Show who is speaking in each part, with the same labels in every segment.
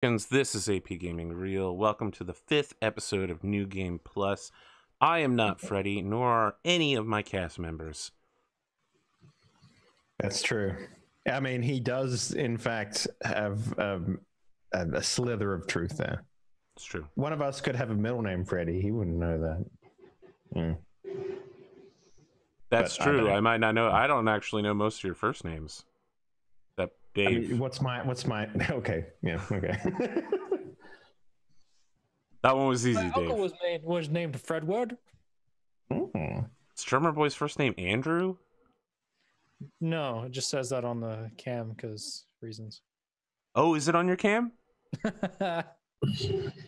Speaker 1: This is APGamingREAL. Welcome to the 5th episode of New Game Plus. I am not Freddy, nor are any of my cast members.
Speaker 2: That's true. I mean, he does, in fact, have a slither of truth there.
Speaker 1: It's true.
Speaker 2: One of us could have a middle name Freddy. He wouldn't know that.
Speaker 1: That's true. I might not know. I don't actually know most of your first names. That Dave.
Speaker 2: I mean, what's my? Okay. Yeah. Okay.
Speaker 1: That one was easy,
Speaker 3: My
Speaker 1: Dave.
Speaker 3: uncle was named Fredward.
Speaker 1: Is Drumurboy's first name Andrew?
Speaker 3: No, it just says that on the cam because reasons.
Speaker 1: Oh, is it on your cam? Oh,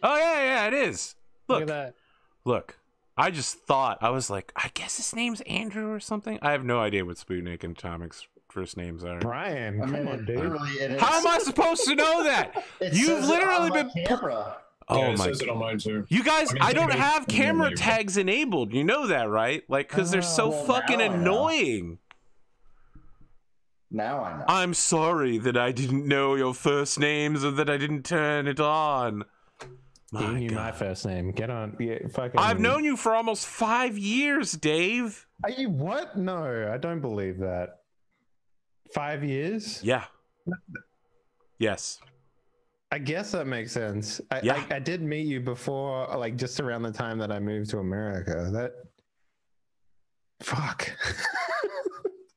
Speaker 1: yeah, it is.
Speaker 3: Look at that.
Speaker 1: Look. I just thought, I was like, I guess his name's Andrew or something. I have no idea what Spootnik and Atomik's first names are.
Speaker 2: Brian, come on, dude.
Speaker 1: How am I supposed to know that? You've literally been...
Speaker 4: camera.
Speaker 1: Oh
Speaker 5: it
Speaker 1: my
Speaker 5: says it on mine too.
Speaker 1: You guys,
Speaker 5: I mean,
Speaker 1: I don't
Speaker 5: anybody-
Speaker 1: have camera tags enabled. You know that, right? Like, because they're so
Speaker 4: well,
Speaker 1: fucking
Speaker 4: now I know.
Speaker 1: annoying.
Speaker 4: Now I know.
Speaker 1: I'm sorry that I didn't know your first names or that I didn't turn it on.
Speaker 2: Giving you my first name. Get on. Yeah, fucking.
Speaker 1: I've known you for almost 5 years, Dave.
Speaker 2: Are you what? No, I don't believe that. 5 years?
Speaker 1: Yeah. Yes.
Speaker 2: I guess that makes sense. I did meet you before, like just around the time that I moved to America. That. Fuck.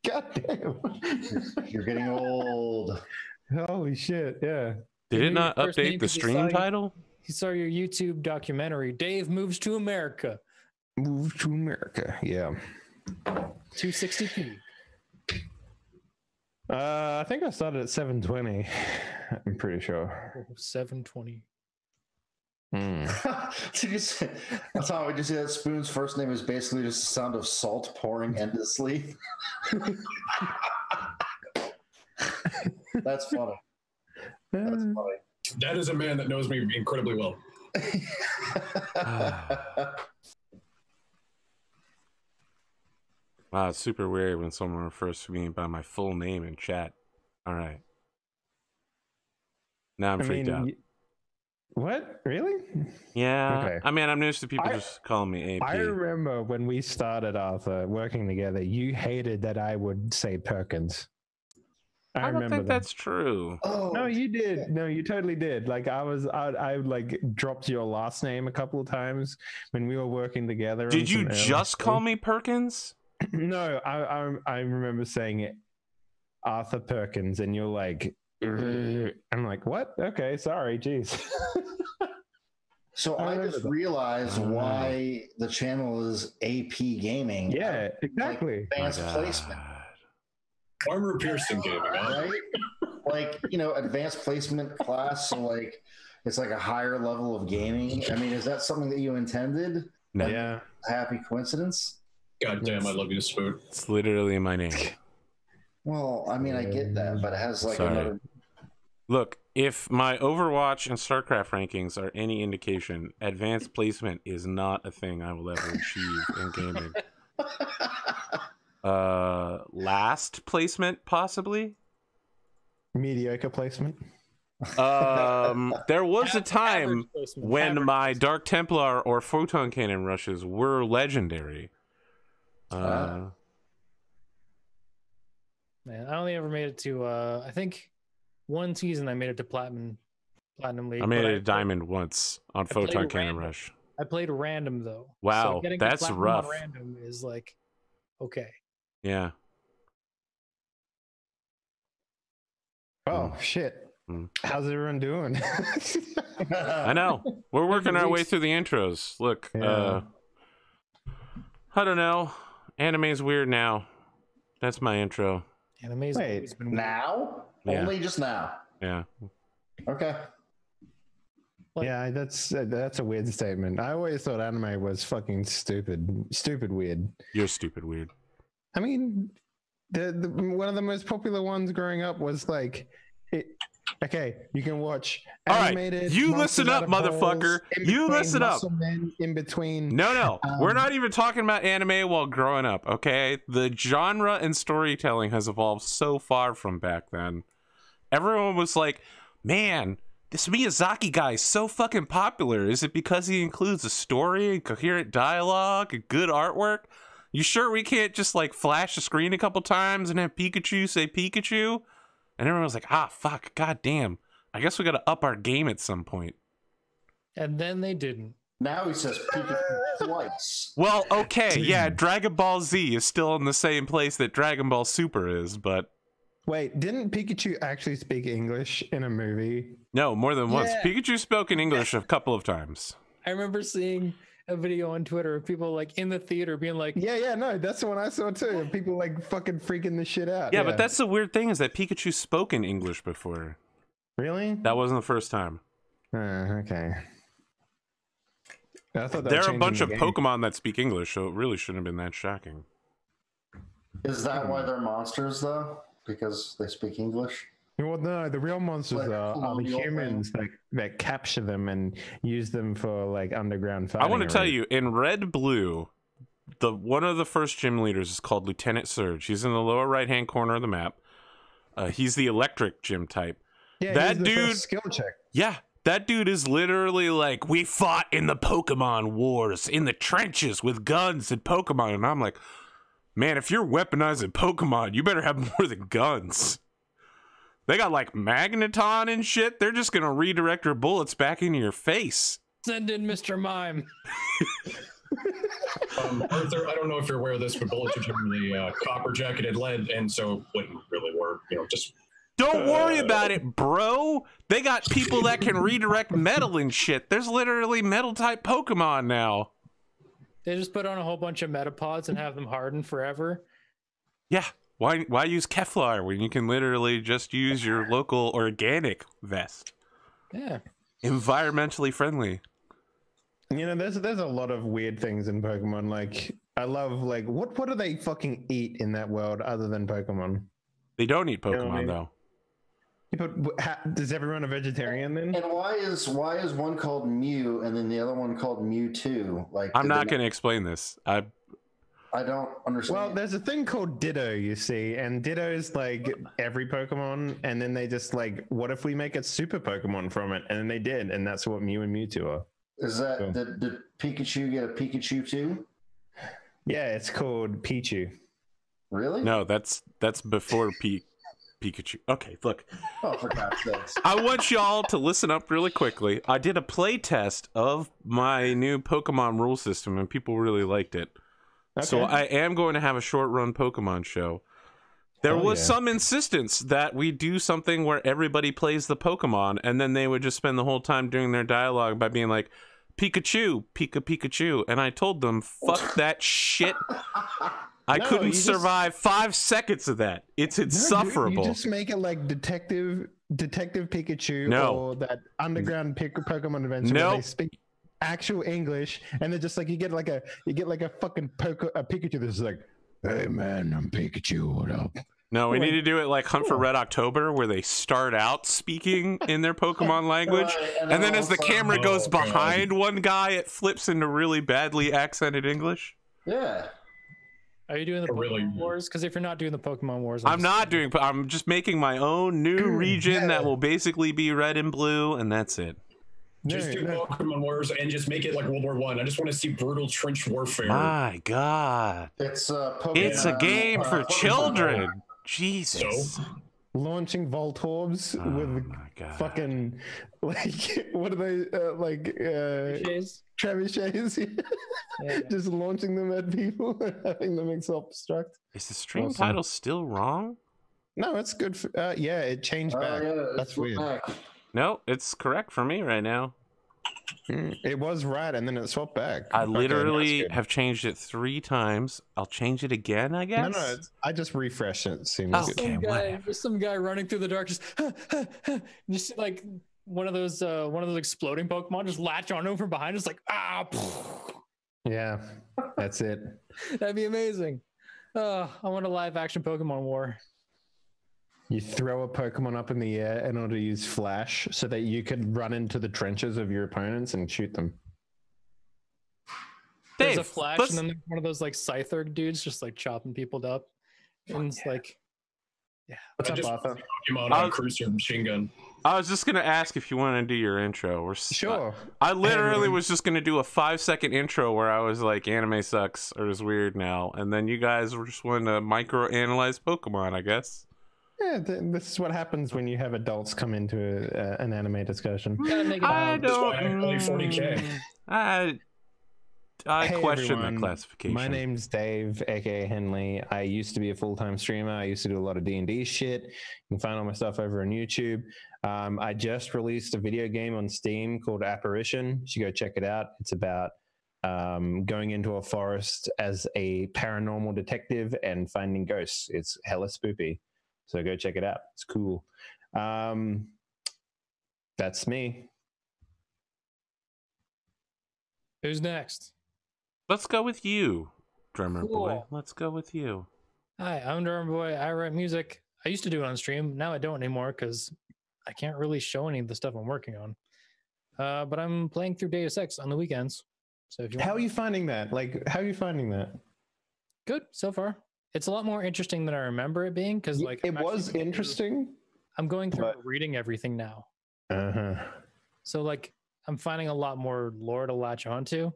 Speaker 2: God damn.
Speaker 4: You're getting old.
Speaker 2: Holy shit! Yeah.
Speaker 1: Did
Speaker 3: You
Speaker 1: it
Speaker 3: knew
Speaker 1: not
Speaker 3: your first
Speaker 1: update
Speaker 3: name
Speaker 1: the
Speaker 3: 'cause you
Speaker 1: stream
Speaker 3: saw
Speaker 1: title?
Speaker 3: He saw your YouTube documentary. Dave moves to America.
Speaker 2: Move to America. Yeah.
Speaker 3: 260p.
Speaker 2: I think I started at 720. I'm pretty sure.
Speaker 3: 720.
Speaker 4: Did you say, that's how we just say that Spoon's first name is basically just the sound of salt pouring endlessly. That's funny. That's funny.
Speaker 5: That is a man that knows me incredibly well.
Speaker 1: Wow, it's super weird when someone refers to me by my full name in chat. All right. Now I'm freaked out.
Speaker 2: What? Really?
Speaker 1: Yeah.
Speaker 2: Okay.
Speaker 1: I mean, I'm used to people just calling me AP.
Speaker 2: I remember when we started, Arthur, working together, you hated that I would say Perkins.
Speaker 1: I don't think that's true.
Speaker 4: Oh,
Speaker 2: No, you did. No, you totally did. Like I like dropped your last name a couple of times when we were working together.
Speaker 1: Did you just call me Perkins?
Speaker 2: No, I remember saying it, Arthur Perkins, and you're like, I'm like, what? Okay, sorry, jeez.
Speaker 4: so I just realized why the channel is AP Gaming.
Speaker 2: Yeah, exactly.
Speaker 4: Like advanced placement.
Speaker 5: Armor piercing gaming, huh?
Speaker 4: Right? Like, you know, advanced placement class, so like it's like a higher level of gaming. I mean, is that something that you intended?
Speaker 1: No.
Speaker 2: Yeah.
Speaker 4: A happy coincidence?
Speaker 5: God damn, I love you, Spoon.
Speaker 1: It's literally my name.
Speaker 4: Well, I mean, I get that, but it has like another.
Speaker 1: Look, if my Overwatch and StarCraft rankings are any indication, advanced placement is not a thing I will ever achieve in gaming. Last placement, possibly?
Speaker 2: Mediocre placement.
Speaker 1: There was a time
Speaker 3: Average placement,
Speaker 1: when
Speaker 3: average
Speaker 1: my
Speaker 3: placement.
Speaker 1: Dark Templar or Photon Cannon rushes were legendary.
Speaker 3: Man, I only ever made it to I think one season I made it to Platinum League.
Speaker 1: I made
Speaker 3: but
Speaker 1: it a diamond once on
Speaker 3: played
Speaker 1: Photon Cannon
Speaker 3: random.
Speaker 1: Rush.
Speaker 3: I played random though.
Speaker 1: Wow,
Speaker 3: so getting to
Speaker 1: that's
Speaker 3: Platinum
Speaker 1: rough.
Speaker 3: on random is like okay.
Speaker 1: Yeah.
Speaker 2: Oh shit. How's everyone doing?
Speaker 1: I know. We're working our way through the intros. Look,
Speaker 2: Yeah.
Speaker 1: I don't know. Anime's weird now. That's my intro.
Speaker 3: Anime's
Speaker 2: Wait,
Speaker 3: always been weird.
Speaker 4: Now?
Speaker 1: Yeah.
Speaker 4: Only just now.
Speaker 1: Yeah.
Speaker 4: Okay.
Speaker 2: Yeah, that's a weird statement. I always thought anime was fucking stupid weird.
Speaker 1: You're stupid weird.
Speaker 2: I mean, the one of the most popular ones growing up was like, okay, you can watch
Speaker 1: All right,
Speaker 2: animated.
Speaker 1: you
Speaker 2: monsters
Speaker 1: listen up,
Speaker 2: out of holes,
Speaker 1: motherfucker.
Speaker 2: in
Speaker 1: You
Speaker 2: between
Speaker 1: listen up.
Speaker 2: muscle men, in between.
Speaker 1: No, we're not even talking about anime while growing up, okay? The genre and storytelling has evolved so far from back then. Everyone was like, man, this Miyazaki guy is so fucking popular. Is it because he includes a story and coherent dialogue and good artwork? You sure we can't just like flash the screen a couple times and have Pikachu say Pikachu? And everyone was like, ah, fuck, god damn. I guess we gotta up our game at some point.
Speaker 3: And then they didn't.
Speaker 4: Now he says Pikachu twice.
Speaker 1: Well, okay, yeah, Dragon Ball Z is still in the same place that Dragon Ball Super is, but...
Speaker 2: Wait, didn't Pikachu actually speak English in a movie?
Speaker 1: No, more than once.
Speaker 3: Yeah.
Speaker 1: Pikachu spoke in English a couple of times.
Speaker 3: I remember seeing a video on Twitter of people like in the theater being like,
Speaker 2: Yeah, no, that's the one I saw too. People like fucking freaking the shit out.
Speaker 1: Yeah, but that's the weird thing is that Pikachu spoke in English before.
Speaker 2: Really?
Speaker 1: That wasn't the first time.
Speaker 2: Okay. I thought that
Speaker 1: There
Speaker 2: was
Speaker 1: are a bunch of
Speaker 2: changing the game.
Speaker 1: Pokemon that speak English, so it really shouldn't have been that shocking.
Speaker 4: Is that why they're monsters, though? Because they speak English?
Speaker 2: Well, no, the real monsters
Speaker 4: Like
Speaker 2: are the
Speaker 4: colonial
Speaker 2: humans that capture them and use them for like underground fighting.
Speaker 1: I want to tell
Speaker 2: already.
Speaker 1: you, in Red Blue, one of the first gym leaders is called Lieutenant Surge. He's in the lower right-hand corner of the map. He's the electric gym type.
Speaker 2: Yeah,
Speaker 1: that
Speaker 2: he's the first
Speaker 1: dude-
Speaker 2: skill check.
Speaker 1: Yeah, that dude is literally like, we fought in the Pokemon wars, in the trenches with guns and Pokemon. And I'm like, man, if you're weaponizing Pokemon, you better have more than guns. They got like Magneton and shit. They're just gonna redirect your bullets back into your face.
Speaker 3: send in Mr. Mime.
Speaker 5: Arthur, I don't know if you're aware of this, but bullets are generally copper jacketed lead, and so wouldn't really work. Just
Speaker 1: Don't worry about it, bro. They got people that can redirect metal and shit. There's literally metal type Pokemon now.
Speaker 3: They just put on a whole bunch of metapods and have them harden forever.
Speaker 1: Yeah. Why use Kevlar when you can literally just use your local organic vest?
Speaker 3: Yeah.
Speaker 1: Environmentally friendly.
Speaker 2: You know, there's a lot of weird things in Pokemon. Like, I love like what do they fucking eat in that world other than Pokemon?
Speaker 1: They don't eat
Speaker 2: know what I
Speaker 1: Pokemon
Speaker 2: mean?
Speaker 1: though.
Speaker 2: Yeah, but is everyone a vegetarian then?
Speaker 4: And why is one called Mew and then the other one called Mewtwo? Like,
Speaker 1: I'm
Speaker 4: did
Speaker 1: not
Speaker 4: they
Speaker 1: going to explain this.
Speaker 4: I don't understand.
Speaker 2: Well, there's a thing called Ditto, you see, and Ditto is like every Pokemon, and then they just like, what if we make a super Pokemon from it? And then they did, and that's what Mew and Mewtwo are.
Speaker 4: Is that
Speaker 2: So-
Speaker 4: did Pikachu get a Pikachu too?
Speaker 2: Yeah, it's called Pichu.
Speaker 4: Really?
Speaker 1: No, that's before Pikachu. Okay, look.
Speaker 4: Oh, for God's sakes!
Speaker 1: I want y'all to listen up really quickly. I did a play test of my new Pokemon rule system, and people really liked it. So
Speaker 2: Okay.
Speaker 1: I am going to have a short run Pokemon show. There
Speaker 2: Oh,
Speaker 1: was
Speaker 2: yeah.
Speaker 1: some insistence that we do something where everybody plays the Pokemon, and then they would just spend the whole time doing their dialogue by being like, Pikachu, Pikachu. And I told them, fuck that shit. I
Speaker 2: No,
Speaker 1: couldn't
Speaker 2: you just-
Speaker 1: survive 5 seconds of that. It's
Speaker 2: No, dude,
Speaker 1: insufferable.
Speaker 2: you just make it like Detective Pikachu
Speaker 1: No.
Speaker 2: or that underground Pokemon adventure
Speaker 1: Nope.
Speaker 2: where they speak actual English, and they're just like you get like a fucking Pikachu that's like, hey man, I'm Pikachu, what up?
Speaker 1: No, we need to do it like Hunt for Red October, where they start out speaking in their Pokemon language,
Speaker 4: Right,
Speaker 1: and then as the
Speaker 4: also-
Speaker 1: camera goes
Speaker 5: Oh, God.
Speaker 1: behind one guy, it flips into really badly accented English.
Speaker 4: Yeah.
Speaker 3: Are you doing the Pokemon
Speaker 5: Really-
Speaker 3: Wars? Because if you're not doing the Pokemon Wars,
Speaker 1: I'm not doing. I'm just making my own new region that will basically be red and blue, and that's it.
Speaker 5: just do Pokemon Wars and just make it like World War I. I just want to see brutal trench warfare.
Speaker 1: My God,
Speaker 4: It's Pokemon.
Speaker 1: it's a game for
Speaker 4: Pokemon
Speaker 1: children. Jesus.
Speaker 2: Launching Voltorbs
Speaker 1: Oh
Speaker 2: with
Speaker 1: my God.
Speaker 2: fucking like what are they trebuchets?
Speaker 3: Yeah.
Speaker 2: Just launching them at people and having them self-destruct.
Speaker 1: Is the stream
Speaker 2: Awesome.
Speaker 1: title still wrong?
Speaker 2: No, it's good. Yeah, it changed back.
Speaker 4: yeah,
Speaker 2: That's
Speaker 4: it's
Speaker 2: weird.
Speaker 4: back.
Speaker 1: No, it's correct for me right now.
Speaker 2: It was right, and then it swapped back.
Speaker 1: I
Speaker 2: Okay,
Speaker 1: literally
Speaker 2: that's good.
Speaker 1: have changed it 3 times. I'll change it again, I guess.
Speaker 2: No, I just refreshed it. Seems
Speaker 1: Oh,
Speaker 2: good.
Speaker 1: okay. whatever.
Speaker 3: There's some guy running through the dark, just just like one of those exploding Pokemon just latch on him from behind, just like
Speaker 2: Yeah, that's it.
Speaker 3: that'd be amazing. I want a live action Pokemon War.
Speaker 2: You throw a Pokemon up in the air in order to use Flash so that you could run into the trenches of your opponents and shoot them.
Speaker 3: There's a
Speaker 1: Dave,
Speaker 3: flash,
Speaker 1: let's-
Speaker 3: and then there's one of those like Scyther dudes just like chopping people up, and it's like
Speaker 2: What's up,
Speaker 5: just
Speaker 2: Arthur?
Speaker 5: Pokemon on a cruiser machine gun.
Speaker 1: I was just gonna ask if you want to do your intro.
Speaker 2: Sure.
Speaker 1: I literally
Speaker 2: everyone.
Speaker 1: was just gonna do a 5-second intro where I was like, "Anime sucks" or "is weird now," and then you guys were just wanting to micro-analyze Pokemon, I guess.
Speaker 2: Yeah, this is what happens when you have adults come into an anime discussion.
Speaker 1: I
Speaker 5: That's why I
Speaker 1: don't.
Speaker 5: only 40K.
Speaker 1: I
Speaker 2: Hey,
Speaker 1: question
Speaker 2: everyone.
Speaker 1: that classification.
Speaker 2: My name's Dave, aka Henley. I used to be a full-time streamer. I used to do a lot of D&D shit. You can find all my stuff over on YouTube. I just released a video game on Steam called Apparition. You should go check it out. It's about going into a forest as a paranormal detective and finding ghosts. It's hella spoopy. So go check it out. It's cool. That's me.
Speaker 3: Who's next?
Speaker 1: Let's go with you, Drumurboy.
Speaker 3: Cool.
Speaker 1: Let's go with you.
Speaker 3: Hi, I'm Drumurboy. I write music. I used to do it on stream. Now I don't anymore because I can't really show any of the stuff I'm working on. But I'm playing through Deus Ex on the weekends. So if you
Speaker 2: How are you finding that? Like, how are you finding that?
Speaker 3: good so far. It's a lot more interesting than I remember it being because like
Speaker 2: It was interesting.
Speaker 3: I'm going through
Speaker 2: but-
Speaker 3: reading everything now.
Speaker 2: Uh-huh.
Speaker 3: So like I'm finding a lot more lore to latch onto.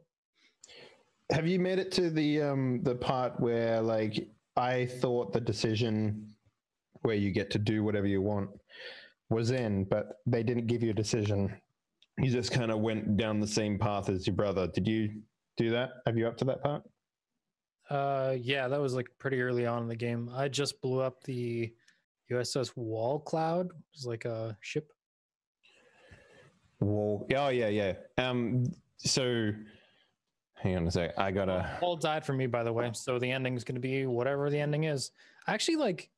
Speaker 2: Have you made it to the part where like I thought the decision where you get to do whatever you want was in, but they didn't give you a decision. You just kind of went down the same path as your brother. Did you do that? Have you up to that part?
Speaker 3: Yeah, that was like pretty early on in the game. I just blew up the USS Wall Cloud, which is like a ship.
Speaker 2: Well, oh yeah. So hang on a sec. I gotta.
Speaker 3: Paul died for me, by the way. So the ending is going to be whatever the ending is. Actually, like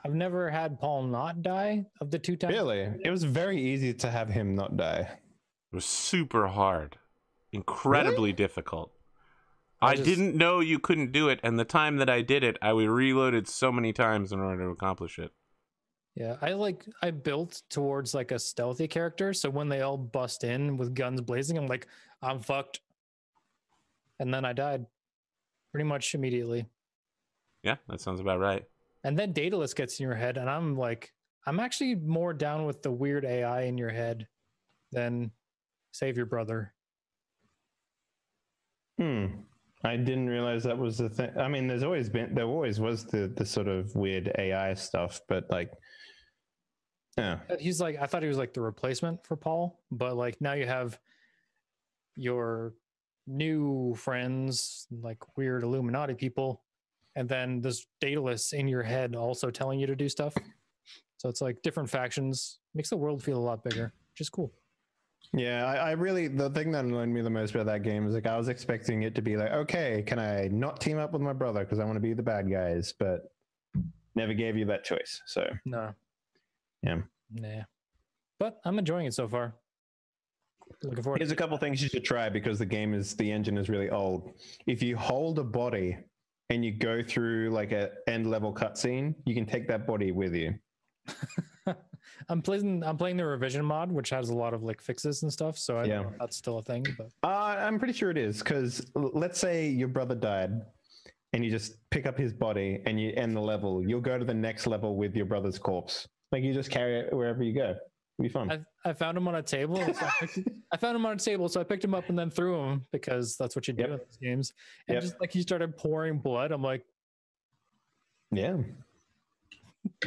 Speaker 3: I've never had Paul not die of the 2 times.
Speaker 2: Really? It was very easy to have him not die.
Speaker 1: It was super hard, incredibly difficult. I
Speaker 3: just-
Speaker 1: didn't know you couldn't do it, and the time that I did it, I reloaded so many times in order to accomplish it.
Speaker 3: Yeah, I built towards like a stealthy character, so when they all bust in with guns blazing, I'm like, I'm fucked. And then I died pretty much immediately.
Speaker 1: Yeah, that sounds about right.
Speaker 3: And then Daedalus gets in your head, and I'm like, I'm actually more down with the weird AI in your head than save your brother.
Speaker 2: I didn't realize that was the thing. I mean, there always was the sort of weird AI stuff, but like, yeah.
Speaker 3: He's like, I thought he was like the replacement for Paul, but like now you have your new friends, like weird Illuminati people, and then this Daedalus in your head also telling you to do stuff. So it's like different factions, makes the world feel a lot bigger, which is cool.
Speaker 2: Yeah, I really, the thing that annoyed me the most about that game is like I was expecting it to be like, okay, can I not team up with my brother because I want to be the bad guys, but never gave you that choice. So
Speaker 3: No.
Speaker 2: yeah.
Speaker 3: Nah. But I'm enjoying it so far. Looking forward
Speaker 2: Here's a couple things you should try because the engine is really old. If you hold a body and you go through like a end level cutscene, you can take that body with you.
Speaker 3: I'm playing the revision mod, which has a lot of like fixes and stuff. So I don't know if that's still a thing, but
Speaker 2: I'm pretty sure it is because let's say your brother died and you just pick up his body and you end the level. You'll go to the next level with your brother's corpse. Like you just carry it wherever you go. It'll be fun.
Speaker 3: I found him on a table. So I found him on a table, so I picked him up and then threw him because that's what you do in these games. And just like he started pouring blood, I'm like,
Speaker 2: yeah.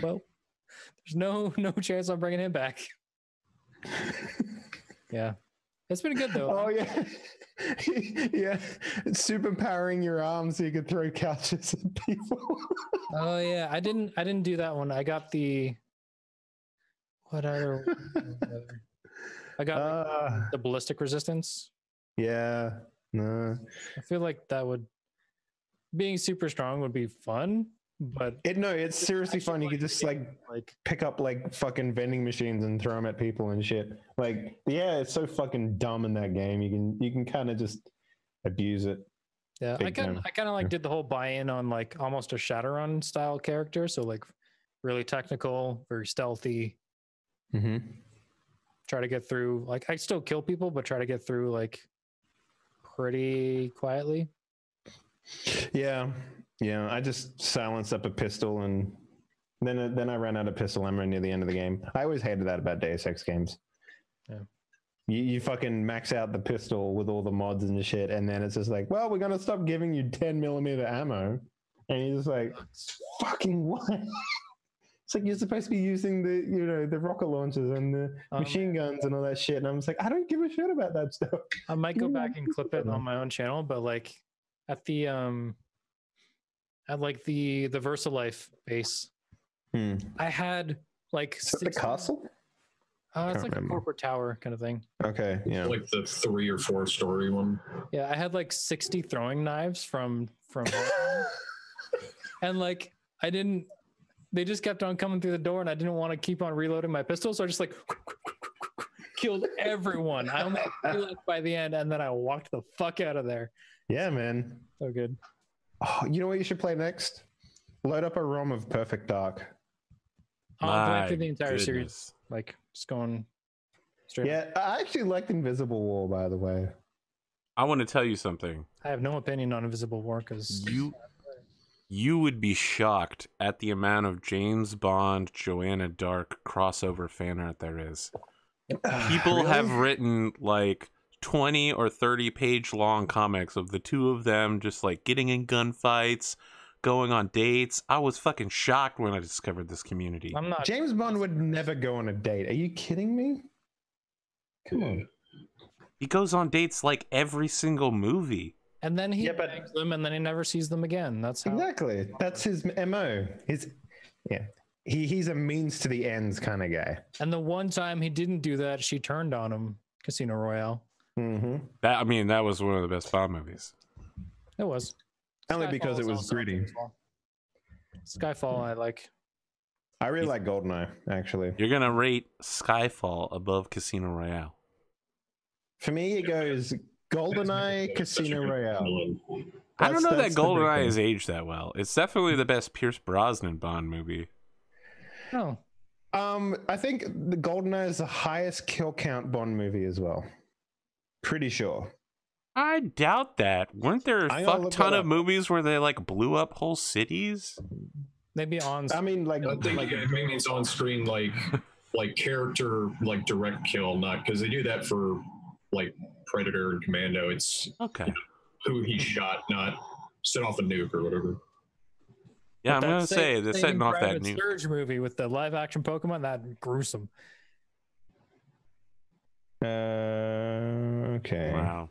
Speaker 3: well, there's no chance I'm bringing him back. Yeah, it's been good though.
Speaker 2: Oh yeah, yeah. Super powering your arms so you could throw couches at people.
Speaker 3: Oh yeah, I didn't do that one. I got the what other? I got like, the ballistic resistance.
Speaker 2: Yeah. No.
Speaker 3: I feel like that would being super strong would be fun, but
Speaker 2: It's seriously fun. You could just like
Speaker 3: like
Speaker 2: pick up like fucking vending machines and throw them at people and shit. Like, yeah, it's so fucking dumb in that game. You can kind of just abuse it.
Speaker 3: yeah,
Speaker 2: Big time.
Speaker 3: I kind of like did the whole buy-in on like almost a Shadowrun style character, so like really technical, very stealthy.
Speaker 2: Mm-hmm.
Speaker 3: Try to get through. Like I still kill people, but try to get through like pretty quietly.
Speaker 2: Yeah. I just silence up a pistol and Then I ran out of pistol ammo near the end of the game. I always hated that about Deus Ex games.
Speaker 3: Yeah.
Speaker 2: You fucking max out the pistol with all the mods and shit, and then it's just like, well, we're gonna stop giving you 10mm ammo, and you're just like, fucking what? It's like you're supposed to be using the rocket launchers and the machine guns and all that shit, and I'm just like, I don't give a shit about that stuff.
Speaker 3: I might go back and clip it on my own channel, but like at the VersaLife base, I had like
Speaker 2: Is that the castle?
Speaker 3: It's like
Speaker 2: remember.
Speaker 3: a corporate tower kind of thing.
Speaker 2: Okay, yeah.
Speaker 5: Like the 3 or 4 story one.
Speaker 3: Yeah, I had like 60 throwing knives from and like they just kept on coming through the door, and I didn't want to keep on reloading my pistol, so I just like killed everyone. I only had 3 left by the end, and then I walked the fuck out of there.
Speaker 2: Yeah, man.
Speaker 3: So good.
Speaker 2: Oh, you know what you should play next? Load up a ROM of Perfect Dark.
Speaker 3: I'm playing
Speaker 1: My
Speaker 3: through the entire series,
Speaker 1: goodness.
Speaker 3: like just going straight.
Speaker 2: Yeah, I actually liked Invisible War, by the way.
Speaker 1: I want to tell you something.
Speaker 3: I have no opinion on Invisible War because
Speaker 1: You would be shocked at the amount of James Bond, Joanna Dark crossover fan art there is. People
Speaker 2: Really?
Speaker 1: have written like 20 or 30 page long comics of the two of them just like getting in gunfights, going on dates. I was fucking shocked when I discovered this community.
Speaker 3: I'm not.
Speaker 2: James Bond would never go on a date. Are you kidding me? Come on.
Speaker 1: He goes on dates like every single movie.
Speaker 3: And then he
Speaker 2: Yeah, but-
Speaker 3: bangs them, and then he never sees them again. That's how.
Speaker 2: Exactly. That's his MO. He's a means to the ends kind of guy.
Speaker 3: And the one time he didn't do that, she turned on him. Casino Royale.
Speaker 2: Mm-hmm.
Speaker 1: That was one of the best Bond movies.
Speaker 3: It was.
Speaker 2: Only
Speaker 3: Skyfall
Speaker 2: because it was
Speaker 3: also
Speaker 2: gritty.
Speaker 3: as well. Skyfall, I like.
Speaker 2: I really like Goldeneye, actually.
Speaker 1: You're gonna rate Skyfall above Casino Royale.
Speaker 2: For me, it goes Goldeneye, Casino Royale.
Speaker 1: I don't know that
Speaker 2: That's the big
Speaker 1: GoldenEye
Speaker 2: thing.
Speaker 1: has aged that well. It's definitely the best Pierce Brosnan Bond movie.
Speaker 3: No.
Speaker 2: I think the Goldeneye is the highest kill count Bond movie as well. Pretty sure.
Speaker 1: I doubt that. Weren't there a
Speaker 2: I gotta
Speaker 1: fuck
Speaker 2: look
Speaker 1: ton
Speaker 2: that
Speaker 1: of
Speaker 2: up.
Speaker 1: movies where they like blew up whole cities?
Speaker 3: Maybe on.
Speaker 2: I mean, like,
Speaker 5: I think it means on screen like character like direct kill, not because they do that for like Predator and Commando. It's
Speaker 1: Okay.
Speaker 5: who he shot, not set off a nuke or whatever.
Speaker 1: Yeah, I'm
Speaker 3: But that
Speaker 1: gonna say they're
Speaker 3: Saving
Speaker 1: setting off that
Speaker 3: Private
Speaker 1: new.
Speaker 3: Surge movie with the live action Pokemon. That gruesome.
Speaker 2: Okay.
Speaker 1: Wow.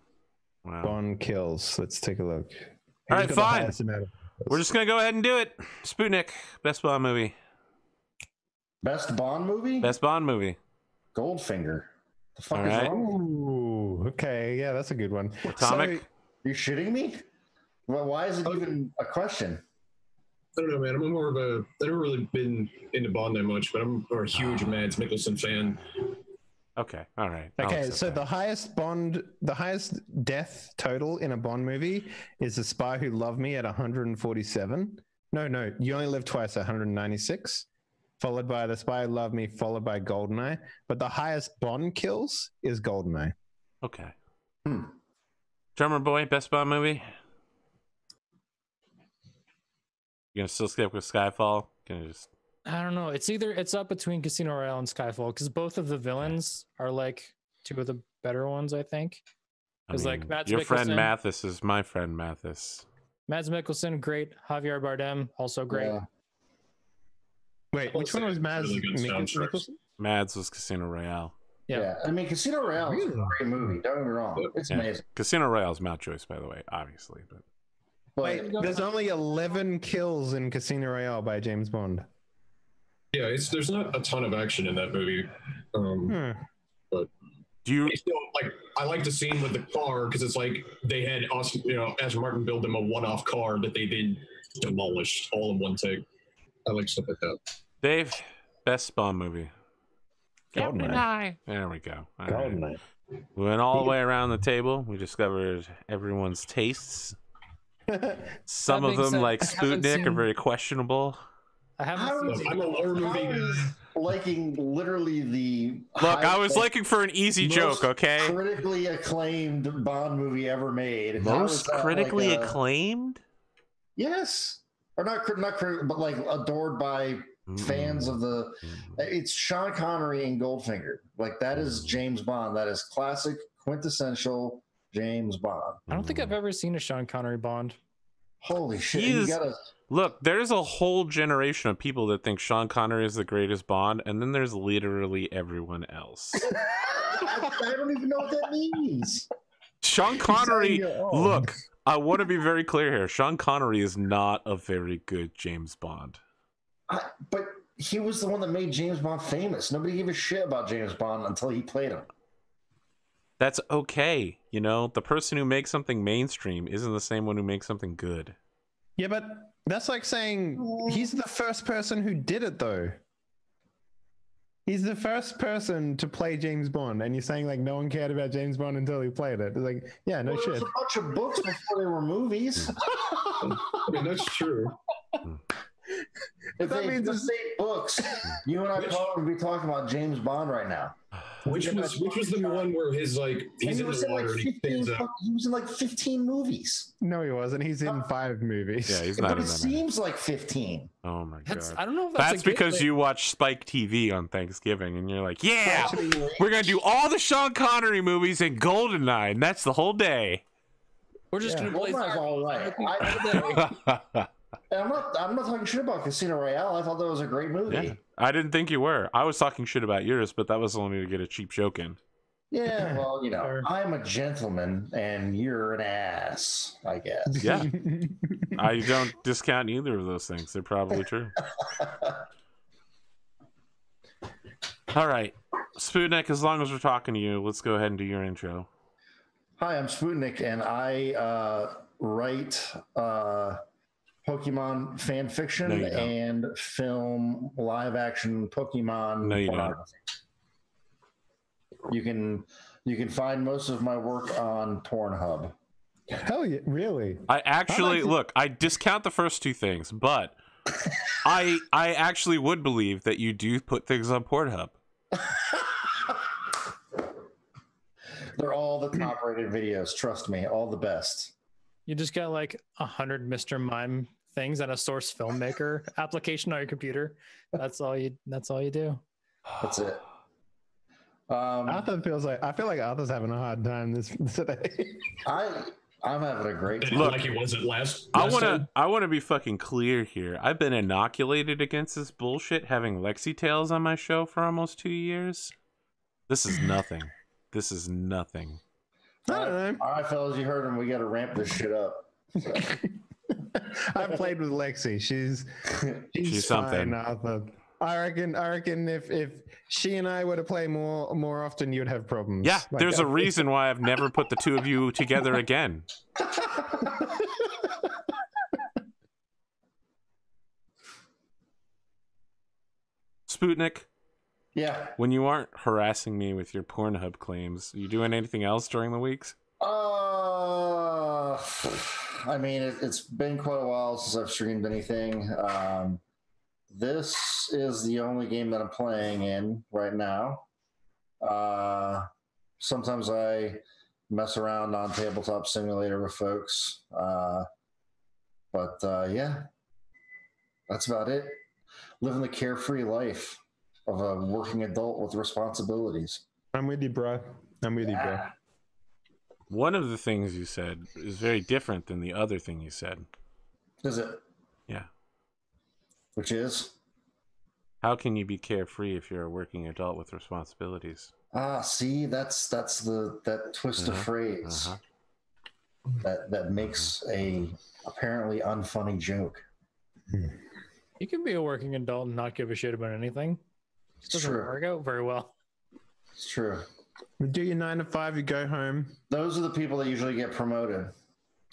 Speaker 2: Bond kills. Let's take a look.
Speaker 1: All right,
Speaker 2: Who's got the
Speaker 1: fine.
Speaker 2: highest amount of-
Speaker 1: We're just gonna go ahead and do it. Spootnik, best Bond movie.
Speaker 4: Best Bond movie?
Speaker 1: Best Bond movie.
Speaker 4: Goldfinger. The fuck
Speaker 1: All
Speaker 4: is
Speaker 1: right.
Speaker 4: wrong?
Speaker 2: Ooh, okay. Yeah, that's a good one.
Speaker 1: Atomic.
Speaker 2: So,
Speaker 4: You shitting me? Well, why is it even a question?
Speaker 5: I don't know, man. I'm more of a. I've never really been into Bond that much, but I'm a huge Mads Mikkelsen fan.
Speaker 1: Okay. All right. I'll
Speaker 2: okay,
Speaker 1: accept
Speaker 2: so
Speaker 1: that.
Speaker 2: the highest death total in a Bond movie is The Spy Who Loved Me at 147. No, You Only Live Twice at 196. Followed by The Spy Who Loved Me, followed by Goldeneye. But the highest Bond kills is Goldeneye.
Speaker 1: Okay. Drumurboy, best Bond movie. You gonna still stick with Skyfall? Gonna just
Speaker 3: I don't know. It's up between Casino Royale and Skyfall because both of the villains are like two of the better ones, I think.
Speaker 1: I
Speaker 3: Because like
Speaker 1: mean,
Speaker 3: Mads
Speaker 1: your friend
Speaker 3: Mikkelsen-
Speaker 1: Mathis is my friend Mathis.
Speaker 3: Mads Mikkelsen, great. Javier Bardem, also great.
Speaker 4: Yeah.
Speaker 2: Wait, which one was Mads
Speaker 5: Really good soundtracks.
Speaker 2: Mikkelsen?
Speaker 1: Mads was Casino Royale.
Speaker 3: Yeah.
Speaker 4: Yeah. I mean, Casino Royale is a
Speaker 2: Really?
Speaker 4: great movie. Don't get me wrong. It's
Speaker 1: Yeah.
Speaker 4: amazing.
Speaker 1: Casino Royale's Mountjoyce, by the way, obviously. But
Speaker 4: But
Speaker 2: Wait, there's only 11 kills in Casino Royale by James Bond.
Speaker 5: Yeah, there's not a ton of action in that movie.
Speaker 1: do you?
Speaker 5: It's still, like, I like the scene with the car because it's like they had Aston Martin build them a one-off car that they then demolished all in one take. I like stuff like that.
Speaker 1: Dave, best Bond movie.
Speaker 2: Goldeneye.
Speaker 1: There we go. All right.
Speaker 2: Goldeneye.
Speaker 1: We went all the way around the table. We discovered everyone's tastes. Some
Speaker 3: That
Speaker 1: of
Speaker 3: being
Speaker 1: them,
Speaker 3: said,
Speaker 1: like
Speaker 3: I haven't
Speaker 1: Spootnik, are
Speaker 3: seen-
Speaker 1: very questionable.
Speaker 3: I
Speaker 4: How
Speaker 3: haven't
Speaker 4: is-
Speaker 3: seen.
Speaker 5: I'm a war movie
Speaker 4: How
Speaker 5: guy.
Speaker 4: is liking literally the
Speaker 1: Look, I was
Speaker 4: highest-
Speaker 1: looking for an easy joke,
Speaker 4: most
Speaker 1: okay?
Speaker 4: critically acclaimed Bond movie ever made. How is
Speaker 1: Most
Speaker 4: that
Speaker 1: critically
Speaker 4: like
Speaker 1: acclaimed?
Speaker 4: Yes, or not critical, but like adored by fans of the. It's Sean Connery and Goldfinger. Like that is James Bond. That is classic, quintessential James Bond.
Speaker 3: I don't think I've ever seen a Sean Connery Bond.
Speaker 4: Holy shit!
Speaker 1: He
Speaker 4: You
Speaker 1: is-
Speaker 4: gotta.
Speaker 1: Look, there's a whole generation of people that think Sean Connery is the greatest Bond, and then there's literally everyone else.
Speaker 4: I don't even know what that means.
Speaker 1: Sean Connery,
Speaker 2: saying you're old.
Speaker 1: look, I want to be very clear here. Sean Connery is not a very good James Bond.
Speaker 4: But he was the one that made James Bond famous. Nobody gave a shit about James Bond until he played him.
Speaker 1: That's okay. You know, the person who makes something mainstream isn't the same one who makes something good.
Speaker 2: Yeah, but that's like saying he's the first person who did it, though. He's the first person to play James Bond, and you're saying like no one cared about James Bond until he played it. It's like, yeah, no
Speaker 4: Well, there
Speaker 2: shit.
Speaker 4: was a bunch of books before they were movies.
Speaker 5: I mean, that's true.
Speaker 4: If
Speaker 2: That
Speaker 4: they
Speaker 2: means
Speaker 4: just say books, you and I probably would be talking about James Bond right now.
Speaker 5: Which was the one where his like he's
Speaker 4: And he
Speaker 5: in
Speaker 4: was
Speaker 5: the
Speaker 4: in like
Speaker 5: water and he
Speaker 4: 15.
Speaker 5: stands up.
Speaker 4: He was in like 15 movies.
Speaker 2: No, he wasn't. He's in 5 movies.
Speaker 1: Yeah, he's
Speaker 4: But
Speaker 1: not
Speaker 4: it
Speaker 1: in that many.
Speaker 4: seems like 15.
Speaker 1: Oh my
Speaker 3: That's
Speaker 1: god.
Speaker 3: I don't know if that's
Speaker 1: That's
Speaker 3: a good
Speaker 1: because
Speaker 3: thing.
Speaker 1: you watch Spike TV on Thanksgiving, and you're like, yeah,
Speaker 4: Actually,
Speaker 1: we're gonna do all the Sean Connery movies and Goldeneye, and that's the whole day.
Speaker 3: We're just gonna play
Speaker 4: Goldeneye's all right. And I'm not talking shit about Casino Royale. I thought that was a great movie.
Speaker 1: Yeah, I didn't think you were. I was talking shit about yours, but that was only to get a cheap joke in.
Speaker 4: Yeah, well, you know,
Speaker 3: Sure.
Speaker 4: I'm a gentleman and you're an ass, I guess.
Speaker 1: Yeah, I don't discount either of those things. They're probably true. All right, Spootnik, as long as we're talking to you, let's go ahead and do your intro.
Speaker 4: Hi, I'm Spootnik, and I write Pokemon fan fiction
Speaker 1: No, you don't.
Speaker 4: and film live action Pokemon.
Speaker 1: No, you don't.
Speaker 4: pornography. You can find most of my work on Pornhub.
Speaker 2: Hell yeah, really?
Speaker 1: I actually
Speaker 2: I like to-
Speaker 1: look. I discount the first two things, but I actually would believe that you do put things on Pornhub.
Speaker 4: They're all the top rated videos. Trust me, all the best.
Speaker 3: You just got like 100 Mr. Mime things and a Source Filmmaker application on your computer. That's all you do.
Speaker 4: That's it.
Speaker 2: Arthur I feel like Arthur's having a hard time this today.
Speaker 4: I'm having a great time.
Speaker 1: Look,
Speaker 5: Like he wasn't last
Speaker 1: I
Speaker 5: time.
Speaker 1: wanna be fucking clear here. I've been inoculated against this bullshit having Lexi Tales on my show for almost 2 years. This is nothing. This is nothing.
Speaker 2: I don't know.
Speaker 4: All right, fellas, you heard him. We got to ramp this shit up.
Speaker 2: I played with Lexi. She's
Speaker 1: She's
Speaker 2: fine,
Speaker 1: something.
Speaker 2: Arthur. I reckon if she and I were to play more often, you'd have problems.
Speaker 1: Yeah,
Speaker 2: Like,
Speaker 1: there's a reason why I've never put the two of you together again. Spootnik,
Speaker 4: Yeah.
Speaker 1: when you aren't harassing me with your Pornhub claims, you doing anything else during the weeks?
Speaker 4: I mean, it's been quite a while since I've streamed anything. This is the only game that I'm playing in right now. Sometimes I mess around on Tabletop Simulator with folks. But yeah, that's about it. Living the carefree life of a working adult with responsibilities.
Speaker 2: I'm with you, bro. I'm with you, bro.
Speaker 4: Yeah.
Speaker 1: One of the things you said is very different than the other thing you said.
Speaker 4: Is it?
Speaker 1: Yeah.
Speaker 4: Which is?
Speaker 1: How can you be carefree if you're a working adult with responsibilities?
Speaker 4: See, that's that twist of phrase that makes a apparently unfunny joke.
Speaker 3: You can be a working adult and not give a shit about anything. It doesn't
Speaker 4: True.
Speaker 3: work out very well.
Speaker 4: It's true.
Speaker 2: You do your 9 to 5, you go home.
Speaker 4: Those are the people that usually get promoted.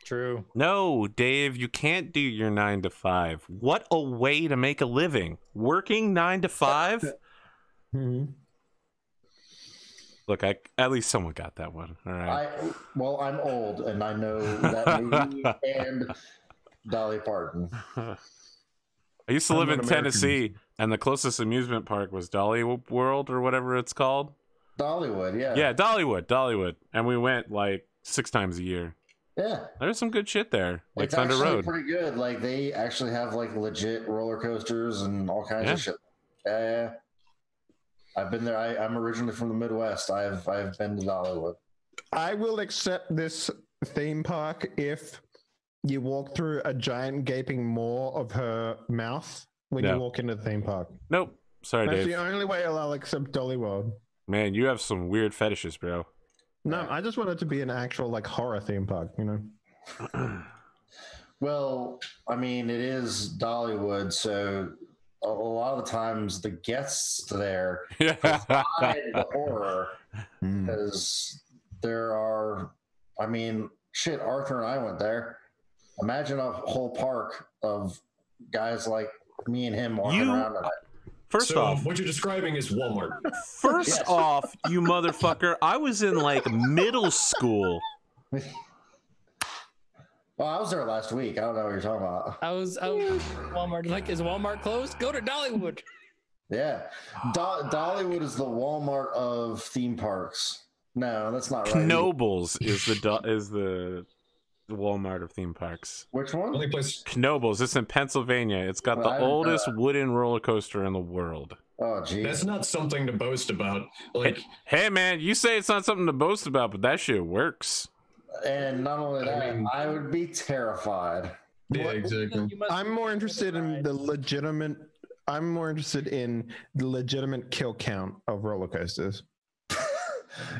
Speaker 3: True.
Speaker 1: No, Dave, you can't do your 9 to 5. What a way to make a living. Working 9 to 5?
Speaker 2: Mm-hmm.
Speaker 1: Look, at least someone got that one. All right.
Speaker 4: I'm old and I know that movie and Dolly Parton.
Speaker 1: I used to
Speaker 2: I'm
Speaker 1: live in
Speaker 2: not American.
Speaker 1: Tennessee, and the closest amusement park was Dolly World or whatever it's called.
Speaker 4: Dollywood, yeah.
Speaker 1: Yeah, Dollywood. And we went like 6 times a year.
Speaker 4: Yeah,
Speaker 1: There's some good shit there. Like
Speaker 4: it's
Speaker 1: Thunder
Speaker 4: actually
Speaker 1: Road.
Speaker 4: pretty good. Like they actually have like legit roller coasters and all kinds of shit. Yeah. I've been there. I'm originally from the Midwest. I've been to Dollywood.
Speaker 2: I will accept this theme park if you walk through a giant gaping maw of her mouth when you walk into the theme park.
Speaker 1: Nope. Sorry,
Speaker 2: That's
Speaker 1: Dave.
Speaker 2: the only way I'll accept Dollywood.
Speaker 1: Man, you have some weird fetishes, bro.
Speaker 2: No, I just want it to be an actual like horror theme park, you know?
Speaker 4: Well, I mean, it is Dollywood, so a lot of the times the guests there provide the horror because there are, I mean, shit, Arthur and I went there. Imagine a whole park of guys like me and him walking around in it.
Speaker 1: First off,
Speaker 5: what you're describing is Walmart.
Speaker 1: First off, you motherfucker, I was in like middle school.
Speaker 4: Well, I was there last week. I don't know what you're talking about.
Speaker 3: I was Walmart. Like, is Walmart closed? Go to Dollywood.
Speaker 4: Yeah, Dollywood is the Walmart of theme parks. No, that's not right.
Speaker 1: Knoebels is the Walmart of theme parks.
Speaker 4: Which one?
Speaker 5: Only place.
Speaker 1: Knoebels. It's in Pennsylvania. It's got the oldest wooden roller coaster in the world.
Speaker 4: Oh, geez.
Speaker 5: That's not something to boast about. Like,
Speaker 1: hey man, you say it's not something to boast about, but that shit works.
Speaker 4: And not only that, I would be terrified.
Speaker 5: Yeah, exactly.
Speaker 2: I'm more interested in the legitimate. I'm more interested in the legitimate kill count of roller coasters.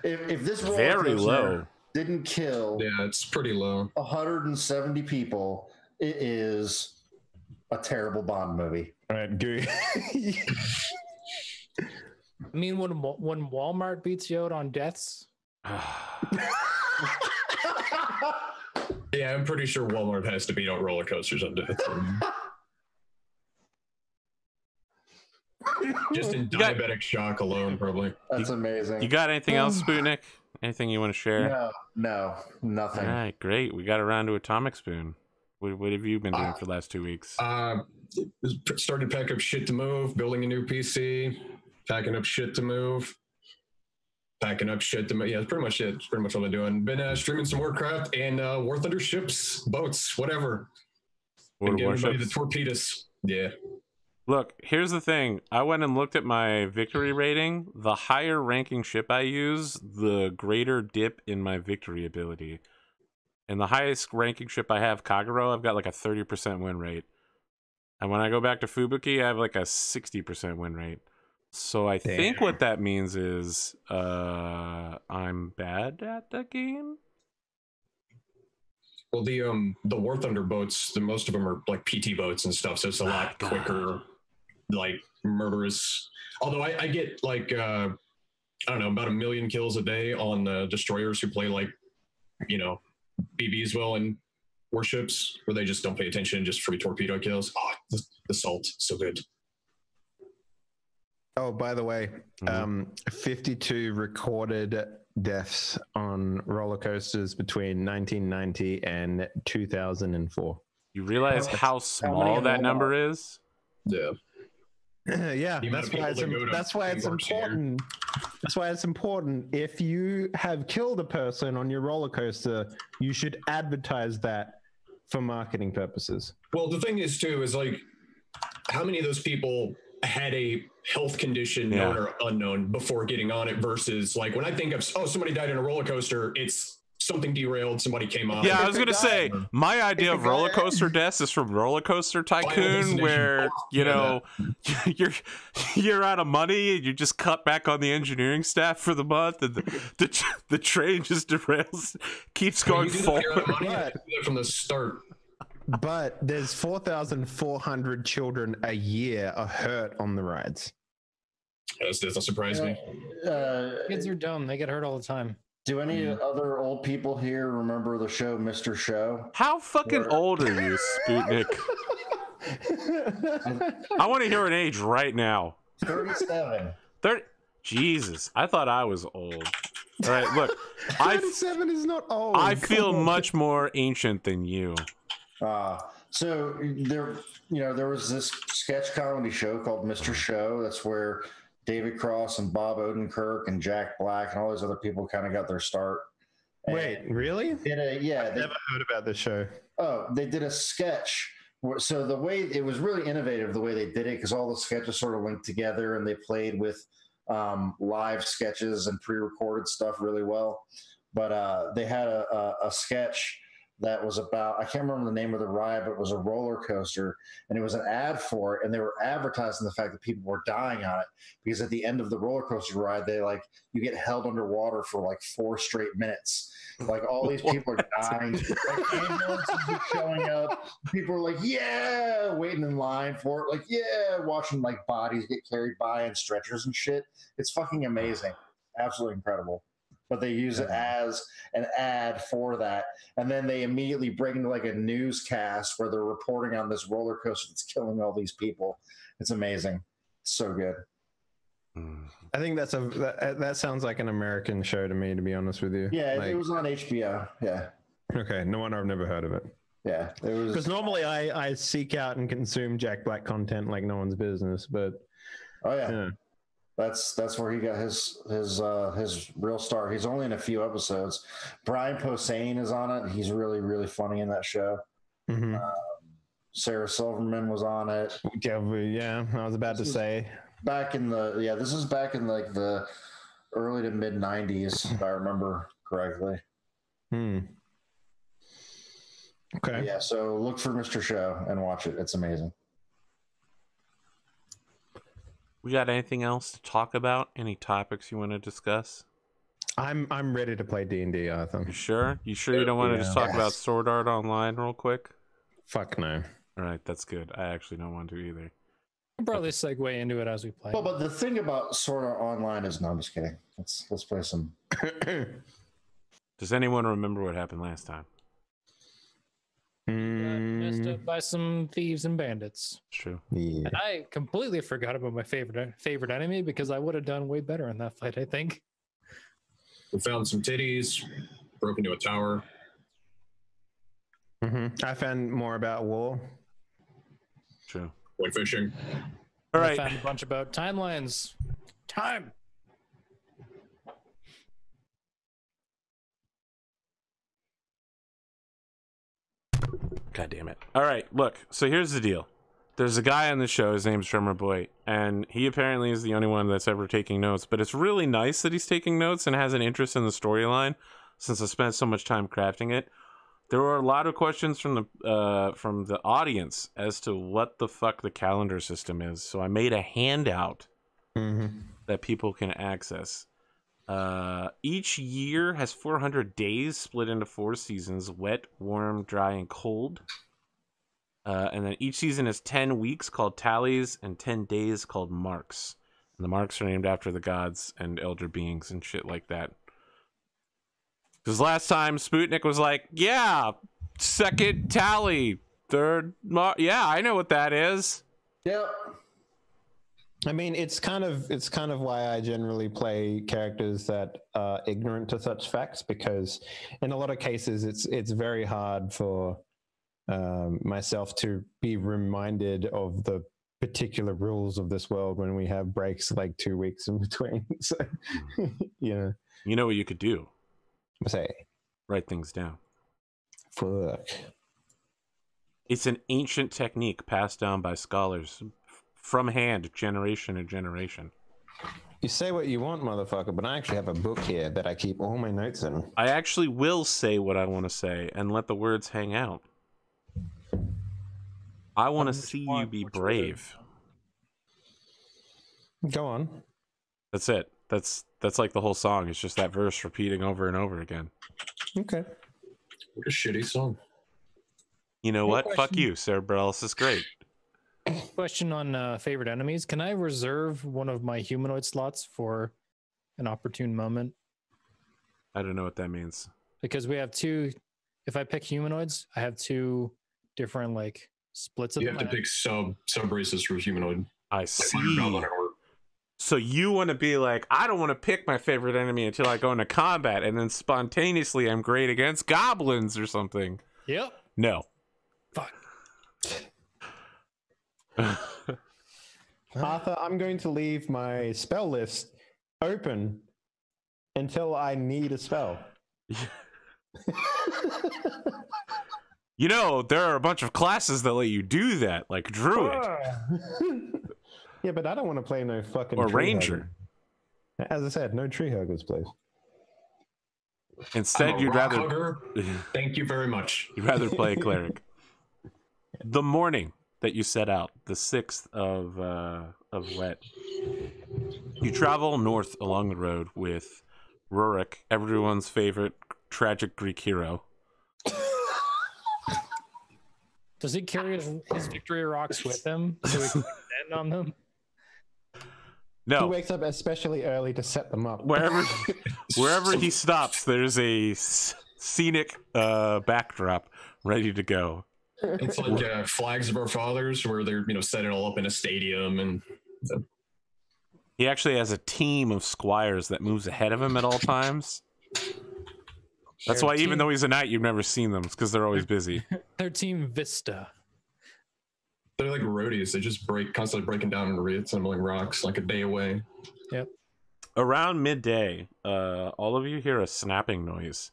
Speaker 4: if this roller
Speaker 1: Very
Speaker 4: coaster
Speaker 1: low
Speaker 4: didn't kill,
Speaker 5: yeah, it's pretty low.
Speaker 4: 170 people, it is a terrible Bond movie.
Speaker 2: All right, Gooey.
Speaker 3: I mean, when Walmart beats you out on deaths.
Speaker 5: Yeah, I'm pretty sure Walmart has to beat out roller coasters on death. Just in diabetic shock alone, probably.
Speaker 4: That's amazing.
Speaker 1: You got anything else, Spootnik? Anything you want to share?
Speaker 4: No, nothing.
Speaker 1: All right, great. We got around to Atomikspoon. What have you been doing for the last 2 weeks?
Speaker 5: Started packing up shit to move, building a new PC, packing up shit to move, packing up shit to move. Yeah, that's pretty much it. That's pretty much what I'm doing. Been streaming some Warcraft and War Thunder ships, boats, whatever.
Speaker 1: World of
Speaker 5: Everybody the
Speaker 1: Warships?
Speaker 5: torpedoes. Yeah.
Speaker 1: Look, here's the thing. I went and looked at my victory rating. The higher ranking ship I use, the greater dip in my victory ability. And the highest ranking ship I have, Kagero, I've got like a 30% win rate. And when I go back to Fubuki, I have like a 60% win rate. So I think what that means is I'm bad at the game.
Speaker 5: Well, the War Thunder boats, most of them are like PT boats and stuff, so it's a lot quicker, like murderous. Although I get like I don't know, about 1 million kills a day on destroyers who play like, you know, BBs well and warships where they just don't pay attention, just free torpedo kills. Oh, the salt, so good.
Speaker 2: Oh, by the way, 52 recorded deaths on roller coasters between 1990 and 2004.
Speaker 1: You realize how small that number is?
Speaker 5: Yeah.
Speaker 2: Yeah, that's why it's important. That's why it's important. If you have killed a person on your roller coaster, you should advertise that for marketing purposes.
Speaker 5: Well, the thing is too, is like, how many of those people had a health condition known or unknown before getting on it versus like when I think of, somebody died in a roller coaster, it's something derailed, somebody came off.
Speaker 1: Yeah, I was going to say, my idea of roller coaster deaths is from Roller Coaster Tycoon, where, you know, you're out of money and you just cut back on the engineering staff for the month and the train just derails, keeps going forward.
Speaker 5: From the start.
Speaker 2: But there's 4,400 children a year are hurt on the rides.
Speaker 5: That doesn't surprise me.
Speaker 3: Kids are dumb. They get hurt all the time.
Speaker 4: Do any other old people here remember the show Mr. Show?
Speaker 1: How fucking old are you, Spootnik? I want to hear an age right now.
Speaker 4: 37.
Speaker 1: 30. Jesus, I thought I was old. All right, look.
Speaker 2: 37 is not old.
Speaker 1: I feel much more ancient than you.
Speaker 4: So there was this sketch comedy show called Mr. Show. That's where David Cross and Bob Odenkirk and Jack Black and all those other people kind of got their start.
Speaker 2: Wait, really?
Speaker 4: Did a, yeah,
Speaker 2: I've never heard about this show.
Speaker 4: Oh, they did a sketch. So the way it was really innovative, the way they did it, because all the sketches sort of linked together, and they played with live sketches and pre-recorded stuff really well. But they had a sketch that was about, I can't remember the name of the ride, but it was a roller coaster, and it was an ad for it, and they were advertising the fact that people were dying on it, because at the end of the roller coaster ride, you get held underwater for like 4 straight minutes. Like all these people are dying, like ambulances are showing up, people are like, yeah, waiting in line for it, like, yeah, watching like bodies get carried by in stretchers and shit. It's fucking amazing, absolutely incredible. But they use it as an ad for that, and then they immediately break into like a newscast where they're reporting on this roller coaster that's killing all these people. It's amazing. It's so good.
Speaker 2: I think that sounds like an American show to me, to be honest with you.
Speaker 4: Yeah, it was on HBO. Yeah.
Speaker 2: Okay, no wonder I've never heard of it.
Speaker 4: Yeah, it was.
Speaker 2: Because normally I seek out and consume Jack Black content like no one's business, but
Speaker 4: oh yeah. That's where he got his real start. He's only in a few episodes. Brian Posehn is on it. He's really, really funny in that show.
Speaker 2: Mm-hmm.
Speaker 4: Sarah Silverman was on it.
Speaker 2: Yeah, I was about to say.
Speaker 4: This is back in like the early to mid 90s, if I remember correctly.
Speaker 2: Okay.
Speaker 4: Yeah, so look for Mr. Show and watch it. It's amazing.
Speaker 1: We got anything else to talk about? Any topics you want to discuss?
Speaker 2: I'm ready to play D&D, Arthur.
Speaker 1: You sure? You sure you don't want to just talk about Sword Art Online real quick?
Speaker 2: Fuck no.
Speaker 1: All right, that's good. I actually don't want to either.
Speaker 3: We'll probably segue into it as we play.
Speaker 4: Well, but the thing about Sword Art Online is, no, I'm just kidding. Let's play some.
Speaker 1: Does anyone remember what happened last time?
Speaker 3: Messed up by some thieves and bandits.
Speaker 1: True.
Speaker 2: Yeah.
Speaker 3: And I completely forgot about my favorite enemy because I would have done way better in that fight, I think.
Speaker 5: We found some titties, broke into a tower.
Speaker 2: I found more about war.
Speaker 1: True.
Speaker 5: Went fishing.
Speaker 1: All right.
Speaker 3: I found a bunch about timelines. Time.
Speaker 1: God damn it. All right, look. So here's the deal. There's a guy on the show. His name's Drumurboy, and he apparently is the only one that's ever taking notes. But it's really nice that he's taking notes and has an interest in the storyline, since I spent so much time crafting it. There were a lot of questions from the audience as to what the fuck the calendar system is. So I made a handout that people can access. Each year has 400 days split into 4 seasons: wet, warm, dry, and cold. And then each season has 10 weeks called tallies and 10 days called marks. And the marks are named after the gods and elder beings and shit like that. Because last time Spootnik was like, yeah, second tally, third mark. Yeah, I know what that is.
Speaker 4: Yep.
Speaker 2: I mean, it's kind of why I generally play characters that are ignorant to such facts, because in a lot of cases it's very hard for myself to be reminded of the particular rules of this world when we have breaks like 2 weeks in between. So, yeah.
Speaker 1: You know what you could do?
Speaker 2: Say,
Speaker 1: write things down.
Speaker 2: Fuck.
Speaker 1: It's an ancient technique passed down by scholars from hand, generation to generation.
Speaker 2: You say what you want, motherfucker, but I actually have a book here that I keep all my notes in.
Speaker 1: I actually will say what I want to say and let the words hang out. I want to see you be brave.
Speaker 2: Go on.
Speaker 1: That's it. That's like the whole song. It's just that verse repeating over and over again.
Speaker 2: Okay.
Speaker 5: What a shitty song.
Speaker 1: You know what? Fuck you. Cerebralis is great.
Speaker 3: Question on favorite enemies. Can I reserve one of my humanoid slots for an opportune moment?
Speaker 1: I don't know what that means.
Speaker 3: Because we have 2. If I pick humanoids, I have 2 different like splits of
Speaker 5: You
Speaker 3: them.
Speaker 5: have to pick sub races for humanoid.
Speaker 1: I see. So you want to be like, I don't want to pick my favorite enemy until I go into combat, and then spontaneously I'm great against goblins or something.
Speaker 3: Yep.
Speaker 1: No.
Speaker 3: Fuck.
Speaker 2: Arthur, I'm going to leave my spell list open until I need a spell.
Speaker 1: You know, there are a bunch of classes that let you do that, like Druid
Speaker 2: Yeah, but I don't want to play no fucking
Speaker 1: or
Speaker 2: tree
Speaker 1: Ranger.
Speaker 2: hugger. As I said, no tree huggers, please.
Speaker 1: Instead,
Speaker 5: I'm a
Speaker 1: you'd
Speaker 5: rock
Speaker 1: rather
Speaker 5: hugger. Thank you very much.
Speaker 1: you'd rather play a cleric. The morning that you set out, the 6th of Wet, you travel north along the road with Rurik, everyone's favorite tragic Greek hero.
Speaker 3: Does he carry his victory rocks with him so we can stand on them?
Speaker 2: He
Speaker 1: No,
Speaker 2: wakes up especially early to set them up.
Speaker 1: wherever he stops, there's a scenic backdrop ready to go.
Speaker 5: It's like Flags of Our Fathers, where they're setting it all up in a stadium, and
Speaker 1: He actually has a team of squires that moves ahead of him at all times. That's why, even though he's a knight, you've never seen them. It's because they're always busy.
Speaker 3: Their team Vista.
Speaker 5: they're like roadies. They just constantly breaking down and reassembling rocks like a day away.
Speaker 3: Yep.
Speaker 1: Around midday, all of you hear a snapping noise,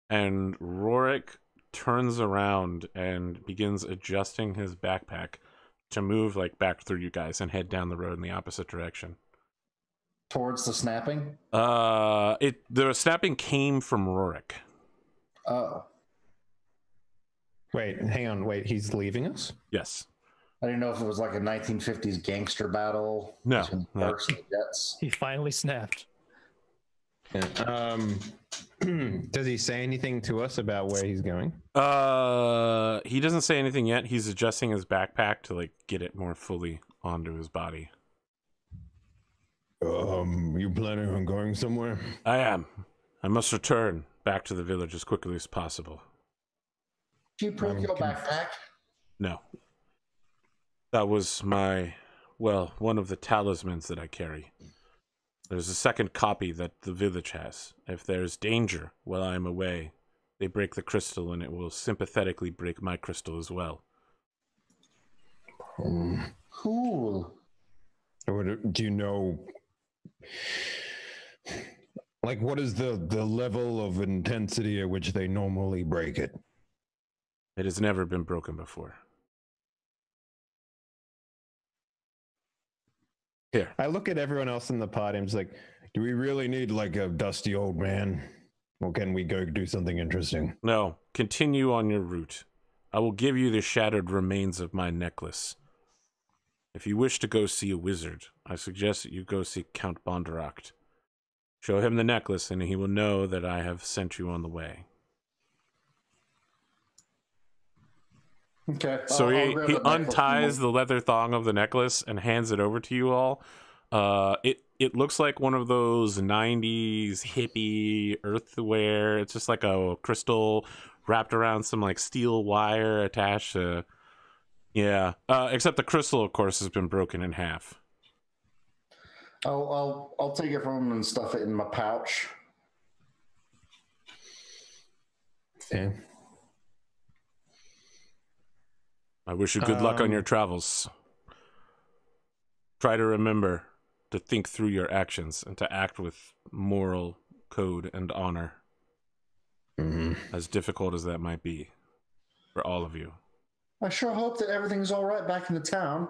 Speaker 1: and Rorik turns around and begins adjusting his backpack to move like back through you guys and head down the road in the opposite direction.
Speaker 4: Towards the snapping?
Speaker 1: The snapping came from Rorik.
Speaker 4: Oh.
Speaker 2: Wait, hang on. Wait, he's leaving us?
Speaker 1: Yes.
Speaker 4: I didn't know if it was like a 1950s gangster battle.
Speaker 1: No,
Speaker 4: between
Speaker 1: no.
Speaker 4: Burst and Jets.
Speaker 3: He finally snapped.
Speaker 2: Yeah. Does he say anything to us about where he's going?
Speaker 1: He doesn't say anything yet. He's adjusting his backpack to like get it more fully onto his body.
Speaker 2: You planning on going somewhere?
Speaker 1: I am. I must return back to the village as quickly as possible.
Speaker 4: Did you break your backpack?
Speaker 1: No. That was one of the talismans that I carry. There's a second copy that the village has. If there's danger while I am away, they break the crystal and it will sympathetically break my crystal as well.
Speaker 4: Cool.
Speaker 2: Do you know, like, what is the level of intensity at which they normally break it?
Speaker 1: It has never been broken before. Here.
Speaker 2: I look at everyone else in the party. I'm just like, do we really need like a dusty old man? Or can we go do something interesting?
Speaker 1: No, continue on your route. I will give you the shattered remains of my necklace. If you wish to go see a wizard, I suggest that you go see Count Bonderacht. Show him the necklace, and he will know that I have sent you on the way.
Speaker 4: Okay.
Speaker 1: So
Speaker 4: I'll grab
Speaker 1: he
Speaker 4: the necklace
Speaker 1: unties the leather thong of the necklace and hands it over to you all. It looks like one of those 90s hippie earthware. It's just like a crystal wrapped around some like steel wire attached to... Yeah. Except the crystal, of course, has been broken in half.
Speaker 4: I'll take it from him and stuff it in my pouch.
Speaker 2: Okay.
Speaker 1: I wish you good luck on your travels. Try to remember to think through your actions and to act with moral code and honor.
Speaker 2: Mm-hmm.
Speaker 1: As difficult as that might be for all of you.
Speaker 4: I sure hope that everything's all right back in the town.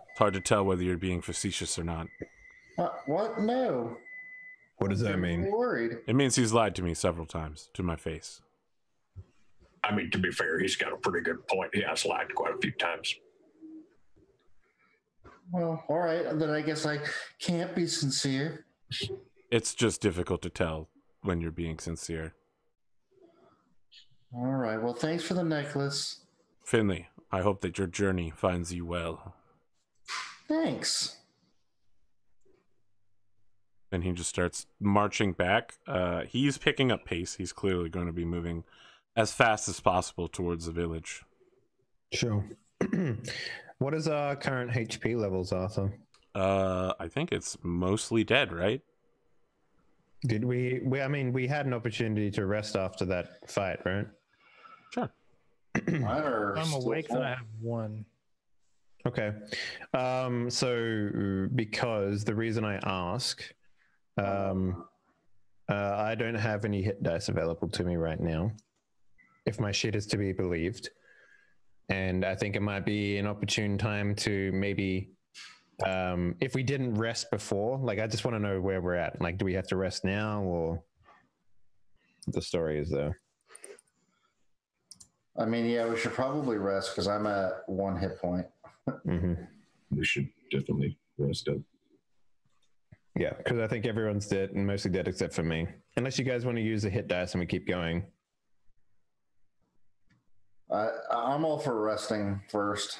Speaker 1: It's hard to tell whether you're being facetious or not.
Speaker 4: What? No.
Speaker 2: What does that
Speaker 4: I'm
Speaker 2: mean?
Speaker 4: worried.
Speaker 1: It means he's lied to me several times, to my face.
Speaker 5: I mean, to be fair, he's got a pretty good point. He has lied quite a few times.
Speaker 4: Well, all right. Then I guess I can't be sincere.
Speaker 1: It's just difficult to tell when you're being sincere.
Speaker 4: All right. Well, thanks for the necklace.
Speaker 1: Finley, I hope that your journey finds you well.
Speaker 4: Thanks.
Speaker 1: And he just starts marching back. He's picking up pace. He's clearly going to be moving as fast as possible towards the village.
Speaker 2: Sure. What is our current HP levels, Arthur?
Speaker 1: I think it's mostly dead, right?
Speaker 2: Did we I mean, we had an opportunity to rest after that fight, right?
Speaker 1: Sure.
Speaker 3: I'm awake, then I have one.
Speaker 2: Okay. So because the reason I ask I don't have any hit dice available to me right now, if my shit is to be believed. And I think it might be an opportune time to maybe, if we didn't rest before, like I just want to know where we're at. Like, do we have to rest now, or the story is there?
Speaker 4: I mean, yeah, we should probably rest because I'm at 1 hit point.
Speaker 2: Mm-hmm.
Speaker 5: We should definitely rest up.
Speaker 2: Yeah, because I think everyone's dead, and mostly dead except for me. Unless you guys want to use a hit dice and we keep going.
Speaker 4: I'm all for resting first.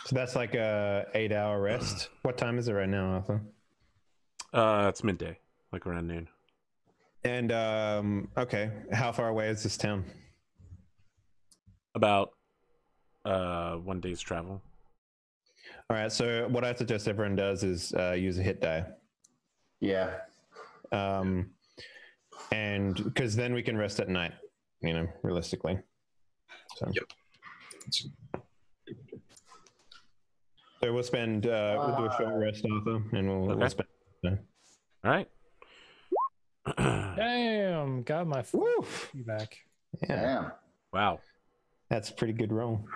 Speaker 2: So that's like a 8-hour rest. What time is it right now, Arthur?
Speaker 1: It's midday, like around noon.
Speaker 2: And okay, how far away is this town?
Speaker 1: About 1 day's travel.
Speaker 2: All right, so what I suggest everyone does is use a hit die.
Speaker 4: Yeah.
Speaker 2: And because then we can rest at night, realistically. So.
Speaker 5: Yep.
Speaker 2: So we'll spend, we'll do a short rest, Arthur, and we'll spend.
Speaker 1: All right.
Speaker 3: Damn, got my back.
Speaker 2: Yeah.
Speaker 4: Damn.
Speaker 1: Wow.
Speaker 2: That's a pretty good roll.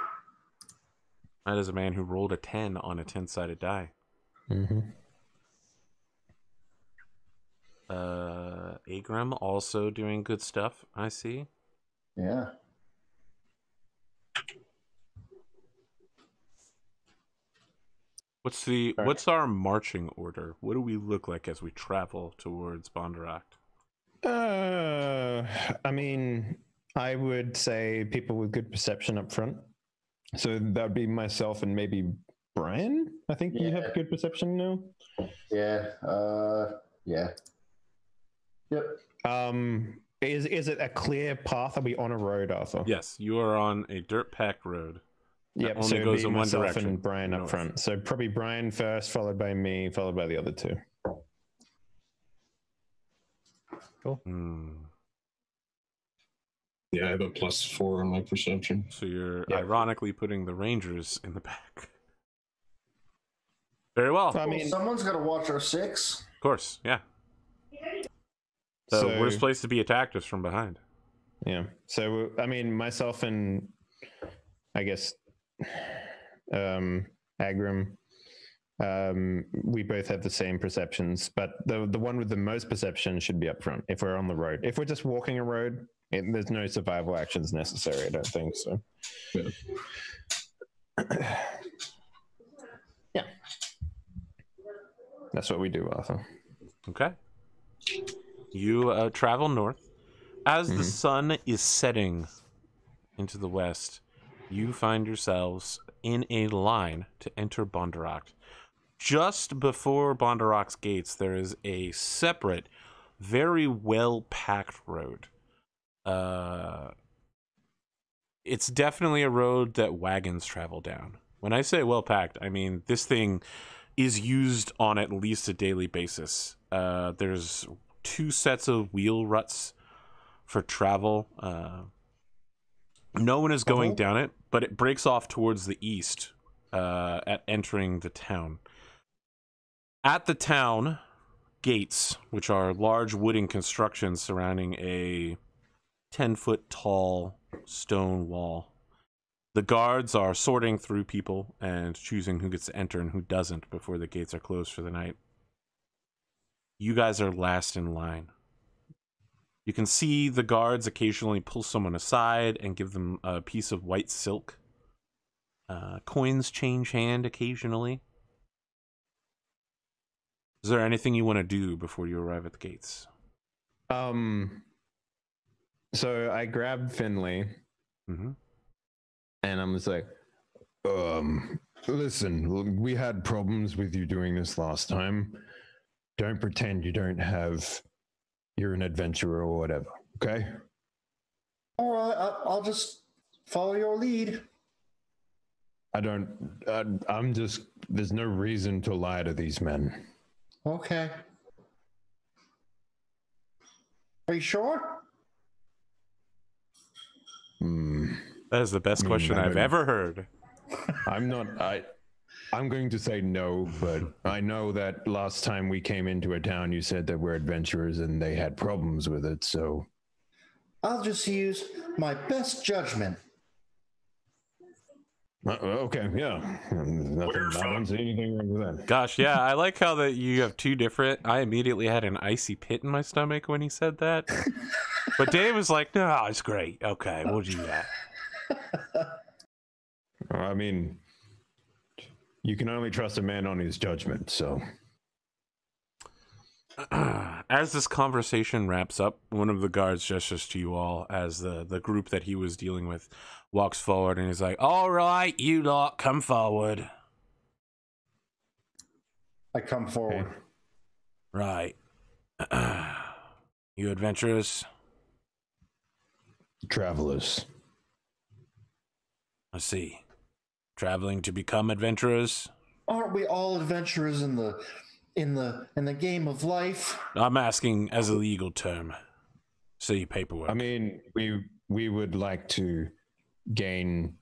Speaker 1: That is a man who rolled a 10 on a 10-sided die.
Speaker 2: Mm-hmm.
Speaker 1: Agram also doing good stuff, I see.
Speaker 4: Yeah.
Speaker 1: What's our marching order? What do we look like as we travel towards Bondarak?
Speaker 2: I mean, I would say people with good perception up front. So that would be myself and maybe Brian. I think you have good perception now.
Speaker 4: Yeah. Yeah. Yep.
Speaker 2: Is it a clear path? Are we on a road, Arthur?
Speaker 1: Yes, you are on a dirt-packed road.
Speaker 2: Yep.
Speaker 1: Only
Speaker 2: So
Speaker 1: goes
Speaker 2: be
Speaker 1: in one
Speaker 2: myself
Speaker 1: direction.
Speaker 2: and Brian up
Speaker 1: North.
Speaker 2: front. So probably Brian first, followed by me, followed by the other two.
Speaker 3: Cool.
Speaker 5: Yeah, I have a +4 on my perception.
Speaker 1: So you're ironically putting the Rangers in the back. Very well.
Speaker 2: I mean,
Speaker 4: someone's got to watch our 6.
Speaker 1: Of course, yeah. The worst place to be attacked is from behind.
Speaker 2: Yeah. So, I mean, myself and I guess Agram, we both have the same perceptions, but the one with the most perception should be up front if we're on the road. If we're just walking a road, there's no survival actions necessary, I don't think so.
Speaker 5: Yeah.
Speaker 2: Yeah. That's what we do, Arthur.
Speaker 1: Okay. You travel north. As the sun is setting into the west, you find yourselves in a line to enter Bondarak. Just before Bondarak's gates, there is a separate, very well-packed road. It's definitely a road that wagons travel down. When I say well-packed, I mean this thing is used on at least a daily basis. There's 2 sets of wheel ruts for travel. No one is going down it, but it breaks off towards the east at entering the town. At the town gates, which are large wooden constructions surrounding a 10-foot tall stone wall, the guards are sorting through people and choosing who gets to enter and who doesn't before the gates are closed for the night. You guys are last in line. You can see the guards occasionally pull someone aside and give them a piece of white silk. Coins change hand occasionally. Is there anything you want to do before you arrive at the gates?
Speaker 2: So I grabbed Finley, and I'm just like, listen, we had problems with you doing this last time. Don't pretend you don't have, you're an adventurer or whatever, okay?
Speaker 4: All right, I'll just follow your lead.
Speaker 2: I'm just, there's no reason to lie to these men.
Speaker 4: Okay. Are you sure?
Speaker 1: That is the best question I've ever heard.
Speaker 2: I'm not, I'm going to say no, but I know that last time we came into a town, you said that we're adventurers and they had problems with it, so...
Speaker 4: I'll just use my best judgment.
Speaker 2: Okay, yeah. Nothing, I don't see anything wrong with that.
Speaker 1: Gosh, yeah, I like how that you have two different. I immediately had an icy pit in my stomach when he said that. But Dave was like, no, it's great. Okay, we'll do that.
Speaker 2: I mean, you can only trust a man on his judgment, so...
Speaker 1: As this conversation wraps up, one of the guards gestures to you all as the group that he was dealing with walks forward and is like, all right, you lot, come forward.
Speaker 4: I come forward.
Speaker 2: Okay.
Speaker 1: Right. You adventurers?
Speaker 2: Travelers.
Speaker 1: I see. Traveling to become adventurers?
Speaker 4: Aren't we all adventurers in the game of life?
Speaker 1: I'm asking as a legal term. City paperwork.
Speaker 2: I mean, we would like to gain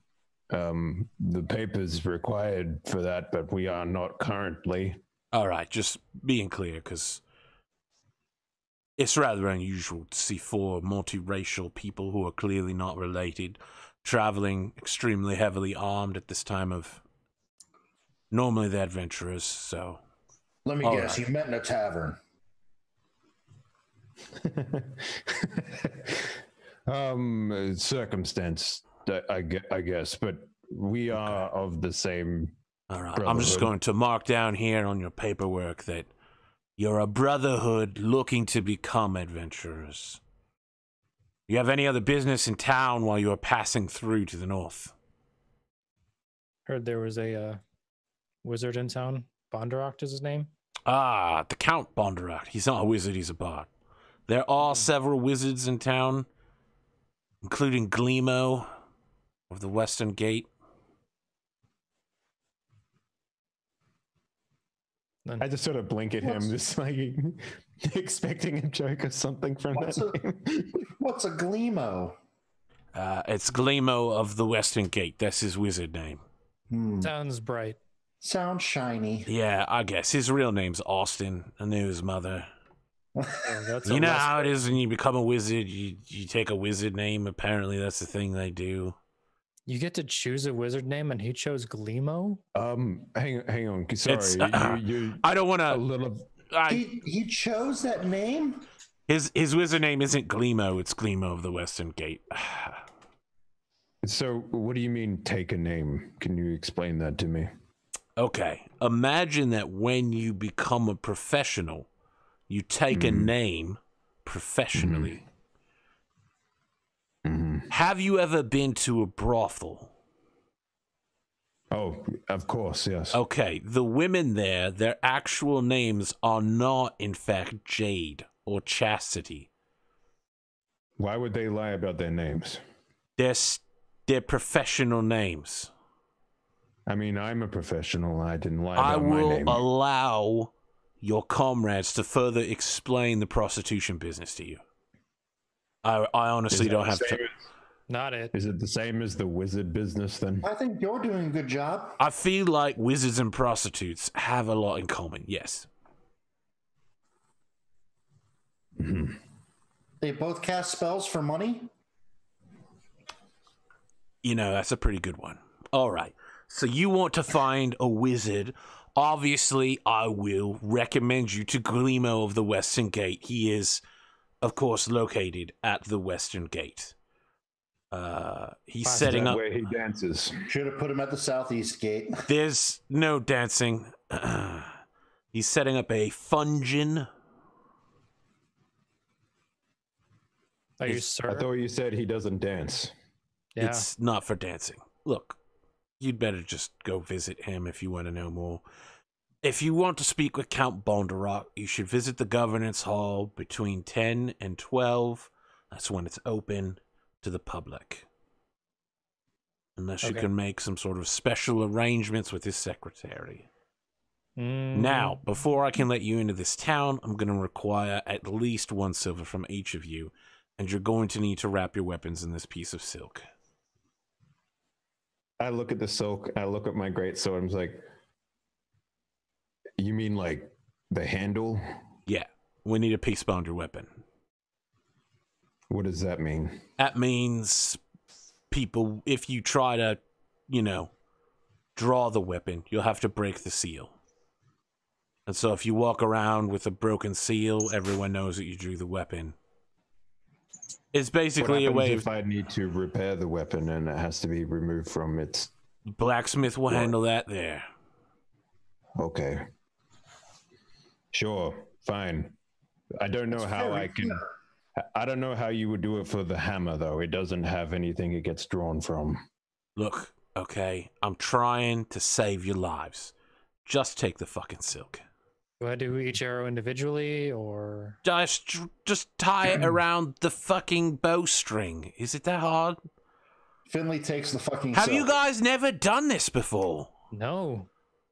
Speaker 2: the papers required for that, but we are not currently.
Speaker 1: All right, just being clear, because it's rather unusual to see four multiracial people who are clearly not related traveling extremely heavily armed at this time of... Normally they're adventurers, so...
Speaker 4: Let me
Speaker 1: All
Speaker 4: guess,
Speaker 1: right.
Speaker 4: you met in a tavern.
Speaker 2: Circumstance, I guess, but we are of the same.
Speaker 1: All right, I'm just going to mark down here on your paperwork that you're a brotherhood looking to become adventurers. You have any other business in town while you are passing through to the north?
Speaker 3: Heard there was a wizard in town. Bondaroct is his name.
Speaker 1: Ah, the Count Bondaroct. He's not a wizard, he's a bard. There are several wizards in town, including Gleemo of the Western Gate.
Speaker 2: I just sort of blink at him, just like expecting a joke or something from that.
Speaker 4: What's a Gleemo?
Speaker 1: It's Gleemo of the Western Gate. That's his wizard name.
Speaker 3: Sounds bright.
Speaker 4: Sounds shiny.
Speaker 1: Yeah, I guess. His real name's Austin. I knew his mother.
Speaker 3: Oh, that's
Speaker 1: You know how it is when you become a wizard, you take a wizard name. Apparently that's the thing they do.
Speaker 3: You get to choose a wizard name, and he chose Gleemo.
Speaker 2: Hang on. Sorry, you
Speaker 1: I don't want
Speaker 2: a
Speaker 1: to.
Speaker 2: little.
Speaker 4: He chose that name?
Speaker 1: His wizard name isn't Gleemo. It's Gleemo of the Western Gate.
Speaker 2: So, what do you mean take a name? Can you explain that to me?
Speaker 1: Okay, imagine that when you become a professional, you take a name professionally. Have you ever been to a brothel?
Speaker 2: Oh, of course, yes.
Speaker 1: Okay, the women there, their actual names are not, in fact, Jade or Chastity.
Speaker 2: Why would they lie about their names?
Speaker 1: They're professional names.
Speaker 2: I mean, I'm a professional. I didn't lie about my name.
Speaker 1: I will allow your comrades to further explain the prostitution business to you. I honestly don't have to.
Speaker 3: Not it.
Speaker 2: Is it the same as the wizard business then?
Speaker 4: I think you're doing a good job.
Speaker 1: I feel like wizards and prostitutes have a lot in common, yes.
Speaker 4: They both cast spells for money?
Speaker 1: You know, that's a pretty good one. All right. So you want to find a wizard. Obviously, I will recommend you to Gleemo of the Western Gate. He is, of course, located at the Western Gate. He's setting up
Speaker 2: where he dances.
Speaker 4: Should have put him at the southeast gate.
Speaker 1: There's no dancing. He's setting up a fungin.
Speaker 3: Are you
Speaker 2: I
Speaker 3: sure?
Speaker 2: thought you said he doesn't dance.
Speaker 3: Yeah.
Speaker 1: It's not for dancing. Look, you'd better just go visit him if you want to know more. If you want to speak with Count Bondaroct, you should visit the Governance Hall between 10 and 12. That's when it's open to the public. Unless you can make some sort of special arrangements with his secretary. Now, before I can let you into this town, I'm going to require at least 1 silver from each of you, and you're going to need to wrap your weapons in this piece of silk.
Speaker 2: I look at the silk, I look at my great sword, I'm like, You mean like the handle?
Speaker 1: Yeah, we need a peace bonder weapon.
Speaker 2: What does that mean?
Speaker 1: That means people, if you try to, you know, draw the weapon, you'll have to break the seal. And so if you walk around with a broken seal, everyone knows that you drew the weapon. It's basically a way
Speaker 2: if I need to repair the weapon and it has to be removed from its...
Speaker 1: Blacksmith will handle that there.
Speaker 2: Okay. Sure, fine. I don't know how I can... I don't know how you would do it for the hammer, though. It doesn't have anything it gets drawn from.
Speaker 1: Look, okay, I'm trying to save your lives. Just take the fucking silk.
Speaker 3: Do I do each arrow individually, or
Speaker 1: Just tie it around the fucking bowstring. Is it that hard?
Speaker 4: Finley takes the fucking
Speaker 1: Have
Speaker 4: silk.
Speaker 1: you guys never done this before?
Speaker 3: no?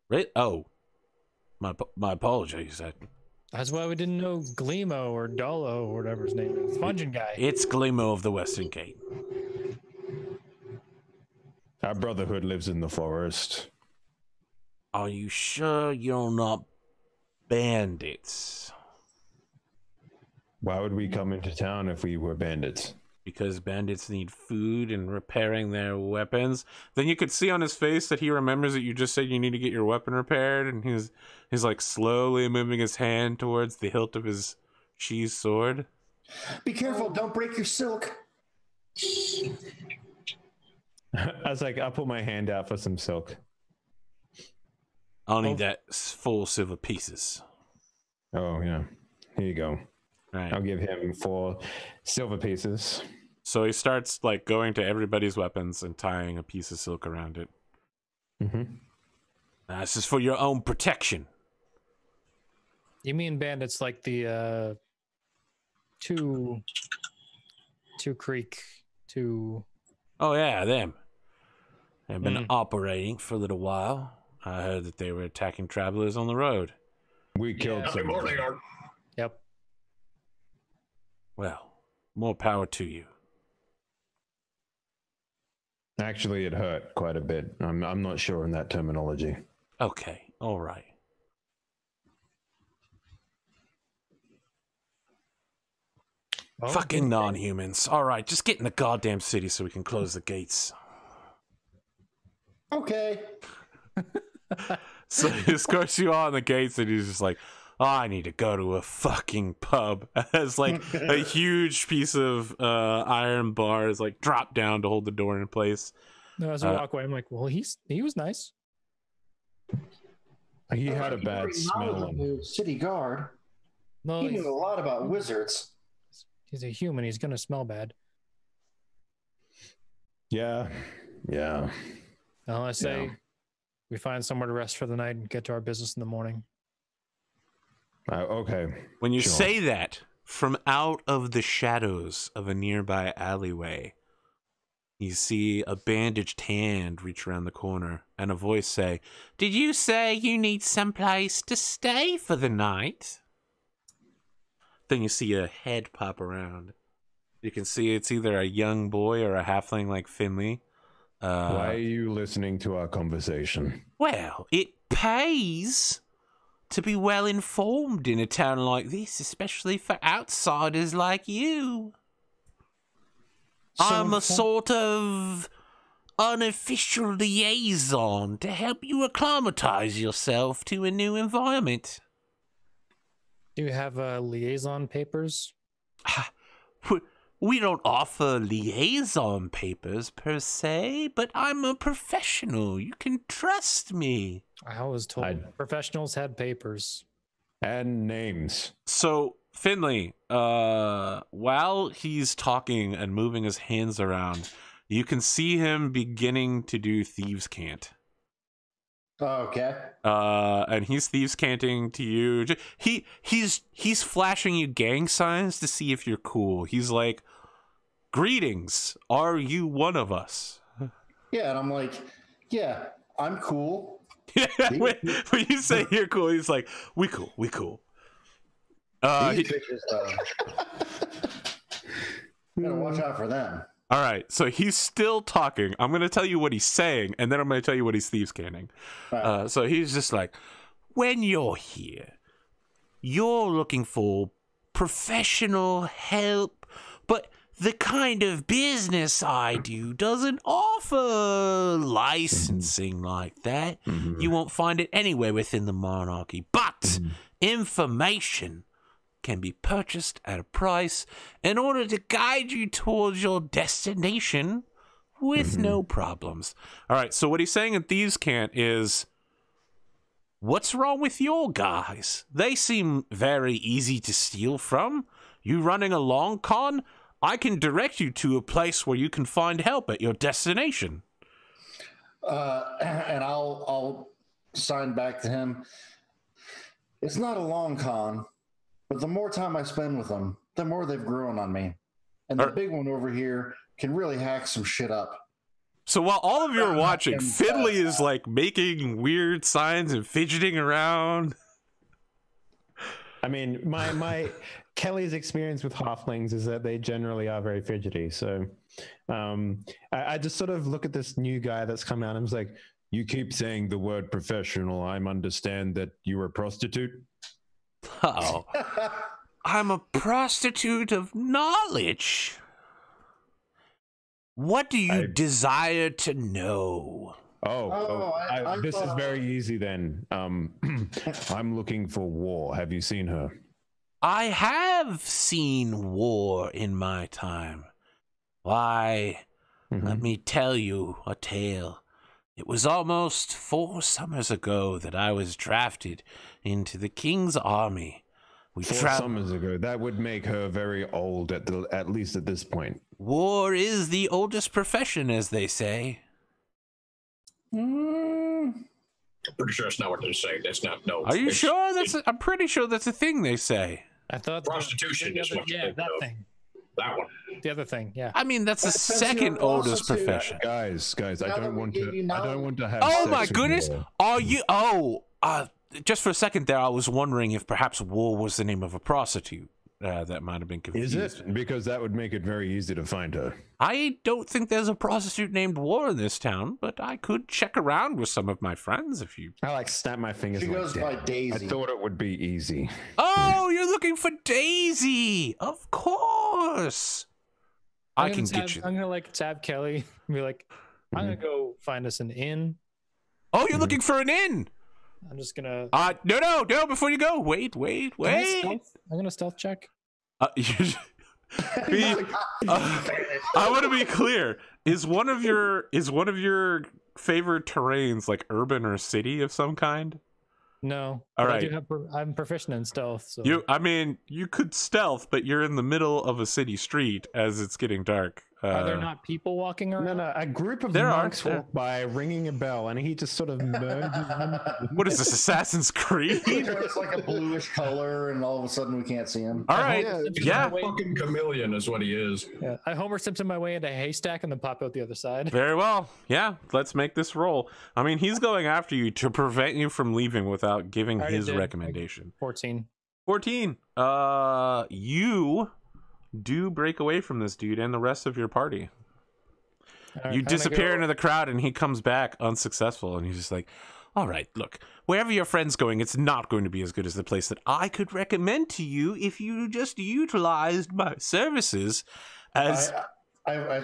Speaker 1: Right? Oh, my apologies.
Speaker 3: That's why we didn't know Gleemo or Dolo or whatever his name is. Fungin guy.
Speaker 1: It's Gleemo of the Western Gate.
Speaker 2: Our brotherhood lives in the forest.
Speaker 1: Are you sure you're not bandits?
Speaker 2: Why would we come into town if we were bandits?
Speaker 1: Because bandits need food and repairing their weapons. Then you could see on his face that he remembers that you just said you need to get your weapon repaired, and he's like slowly moving his hand towards the hilt of his cheese sword.
Speaker 4: Be careful, don't break your silk.
Speaker 2: I was like, I'll put my hand out for some silk.
Speaker 1: I'll need that full silver pieces.
Speaker 2: Oh, yeah. Here you go.
Speaker 1: Right.
Speaker 2: I'll give him 4 silver pieces.
Speaker 1: So he starts like going to everybody's weapons and tying a piece of silk around it.
Speaker 2: Mm-hmm.
Speaker 1: This is for your own protection.
Speaker 3: You mean bandits like the two Creek, two...
Speaker 1: Oh yeah, them. They've been operating for a little while. I heard that they were attacking travelers on the road.
Speaker 2: We killed some.
Speaker 3: Yep.
Speaker 1: Well, more power to you.
Speaker 2: Actually, it hurt quite a bit. I'm not sure in that terminology.
Speaker 1: Okay, all right.
Speaker 3: Oh,
Speaker 1: Fucking non-humans. All right, just get in the goddamn city so we can close the gates.
Speaker 4: Okay.
Speaker 1: So he escorts you on the gates, and he's just like, oh, I need to go to a fucking pub. As like a huge piece of iron bar is like dropped down to hold the door in place.
Speaker 3: No, as we walk away, I'm like, well, he was nice.
Speaker 2: He had a bad smell.
Speaker 4: On the city guard.
Speaker 3: No,
Speaker 4: He knew a lot about wizards.
Speaker 3: he's a human. He's gonna smell bad.
Speaker 2: Yeah.
Speaker 3: I say
Speaker 2: Yeah.
Speaker 3: we find somewhere to rest for the night and get to our business in the morning.
Speaker 2: Okay.
Speaker 1: When you
Speaker 2: Sure.
Speaker 1: say that, from out of the shadows of a nearby alleyway, you see a bandaged hand reach around the corner and a voice say, "Did you say you need someplace to stay for the night?" Then you see a head pop around. You can see it's either a young boy or a halfling like Finley.
Speaker 2: Why are you listening to our conversation?
Speaker 1: Well, it pays to be well informed in a town like this, especially for outsiders like you. I'm a sort of unofficial liaison to help you acclimatize yourself to a new environment.
Speaker 3: Do you have liaison papers?
Speaker 1: We don't offer liaison papers per se, but I'm a professional. You can trust me.
Speaker 3: I was told professionals had papers.
Speaker 2: And names.
Speaker 1: So, Finley, while he's talking and moving his hands around, you can see him beginning to do thieves' cant.
Speaker 4: Okay.
Speaker 1: And he's thieves canting to you. He's flashing you gang signs to see if you're cool. He's like, "Greetings, are you one of us?"
Speaker 4: Yeah, and I'm like, yeah, I'm cool.
Speaker 1: when you say you're cool, he's like, we cool.
Speaker 4: These bitches, gotta watch out for them.
Speaker 1: All right, so he's still talking. I'm going to tell you what he's saying, and then I'm going to tell you what he's thieves canning.
Speaker 4: Right.
Speaker 1: So he's just like, when you're here, you're looking for professional help, but the kind of business I do doesn't offer licensing like that. You won't find it anywhere within the monarchy, but information can be purchased at a price in order to guide you towards your destination with no problems. All right, so what he's saying in Thieves' Cant is, what's wrong with your guys? They seem very easy to steal from. You running a long con? I can direct you to a place where you can find help at your destination.
Speaker 4: And I'll sign back to him. It's not a long con, but the more time I spend with them, the more they've grown on me. And the big one over here can really hack some shit up.
Speaker 1: So while all of you are watching, Finley is like making weird signs and fidgeting around.
Speaker 2: I mean, my Kelly's experience with halflings is that they generally are very fidgety. So I just sort of look at this new guy that's come out and was like, you keep saying the word professional. I understand that you're a prostitute.
Speaker 1: Oh, I'm a prostitute of knowledge. What do you desire to know?
Speaker 2: This is very easy then. I'm looking for War. Have you seen her?
Speaker 1: I have seen War in my time. Why, let me tell you a tale. It was almost 4 summers ago that I was drafted into the King's army.
Speaker 2: 4 summers ago. That would make her very old, at least at this point.
Speaker 1: War is the oldest profession, as they say.
Speaker 5: I'm pretty sure that's not what they say. That's not, no.
Speaker 1: Are you sure? I'm pretty sure that's a thing they say.
Speaker 3: I thought
Speaker 5: prostitution is what
Speaker 3: that thing.
Speaker 5: That one.
Speaker 3: The other thing, yeah.
Speaker 1: I mean, that's the second oldest profession.
Speaker 2: Guys, I don't want to have.
Speaker 1: Oh
Speaker 2: sex
Speaker 1: my
Speaker 2: with
Speaker 1: goodness!
Speaker 2: War.
Speaker 1: Are you? Just for a second there, I was wondering if perhaps War was the name of a prostitute. That might have been confused.
Speaker 2: Is it? Because that would make it very easy to find her.
Speaker 1: I don't think there's a prostitute named War in this town, but I could check around with some of my friends if you...
Speaker 2: I snap my fingers.
Speaker 4: She goes by Daisy.
Speaker 2: I thought it would be easy.
Speaker 1: Oh, you're looking for Daisy! Of course! I can get you.
Speaker 3: I'm gonna tab Kelly and be like, I'm gonna go find us an inn.
Speaker 1: Oh, you're looking for an inn!
Speaker 3: I'm just gonna...
Speaker 1: No, before you go. Wait.
Speaker 3: I'm gonna stealth check.
Speaker 1: I want to be clear. Is one of your favorite terrains like urban or city of some kind?
Speaker 3: No.
Speaker 1: All right.
Speaker 3: I'm proficient in stealth. So
Speaker 1: you could stealth, but you're in the middle of a city street as it's getting dark.
Speaker 3: Are there not people walking around?
Speaker 2: No. A group of monks walk by ringing a bell, and he just sort of merges them.
Speaker 1: What is this, Assassin's Creed?
Speaker 4: It's like a bluish color, and all of a sudden we can't see him.
Speaker 1: All right. Yeah.
Speaker 5: Fucking chameleon is what he is.
Speaker 3: Yeah. I Homer Simpson my way into a haystack and then pop out the other side.
Speaker 1: Very well. Yeah. Let's make this roll. I mean, he's going after you to prevent you from leaving without giving his recommendation.
Speaker 3: 14.
Speaker 1: You do break away from this dude and the rest of your party. You disappear into the crowd and he comes back unsuccessful, and he's just like, all right, look, wherever your friend's going, it's not going to be as good as the place that I could recommend to you if you just utilized my services. As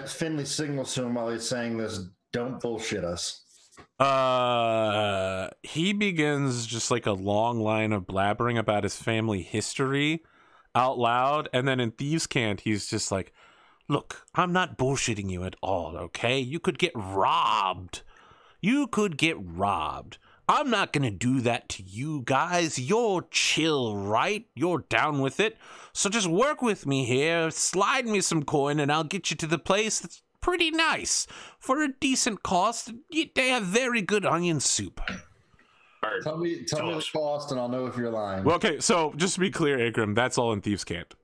Speaker 4: Finley signals to him while he's saying this, don't bullshit us.
Speaker 1: He begins just like a long line of blabbering about his family history out loud, and then in Thieves' Cant he's just like, look, I'm not bullshitting you at all, okay? You could get robbed. I'm not gonna do that to you guys. You're chill, right? You're down with it. So just work with me here, slide me some coin, and I'll get you to the place that's pretty nice for a decent cost. They have very good onion soup.
Speaker 4: Tell me the cost, and I'll know if you're lying.
Speaker 1: Well, okay, so just to be clear, Askren, that's all in Thieves' Cant.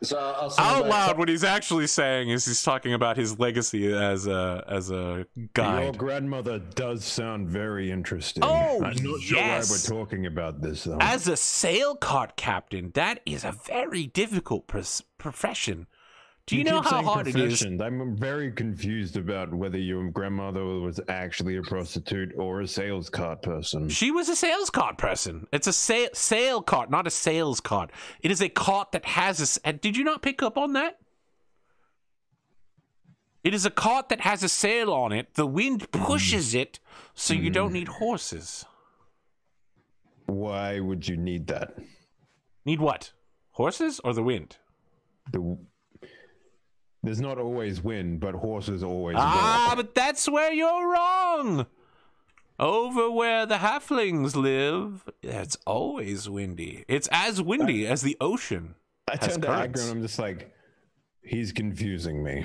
Speaker 4: So
Speaker 1: out loud, what he's actually saying is he's talking about his legacy as a guide.
Speaker 2: Your grandmother does sound very interesting.
Speaker 1: Oh,
Speaker 2: I'm not sure why we're talking about this, though.
Speaker 1: As a sail cart captain, that is a very difficult profession Do you know
Speaker 2: keep
Speaker 1: how
Speaker 2: saying
Speaker 1: hard it is?
Speaker 2: professions. I'm very confused about whether your grandmother was actually a prostitute or a sales cart person.
Speaker 1: She was a sales cart person. It's a sale cart, not a sales cart. It is a cart that has a... Did you not pick up on that? It is a cart that has a sail on it. The wind pushes it, so you don't need horses.
Speaker 2: Why would you need that?
Speaker 1: Need what? Horses or the wind?
Speaker 2: There's not always wind, but horses always
Speaker 1: But that's where you're wrong. Over where the halflings live, it's always windy. It's as windy as the ocean.
Speaker 2: I turned to Askren and I'm just like, he's confusing me.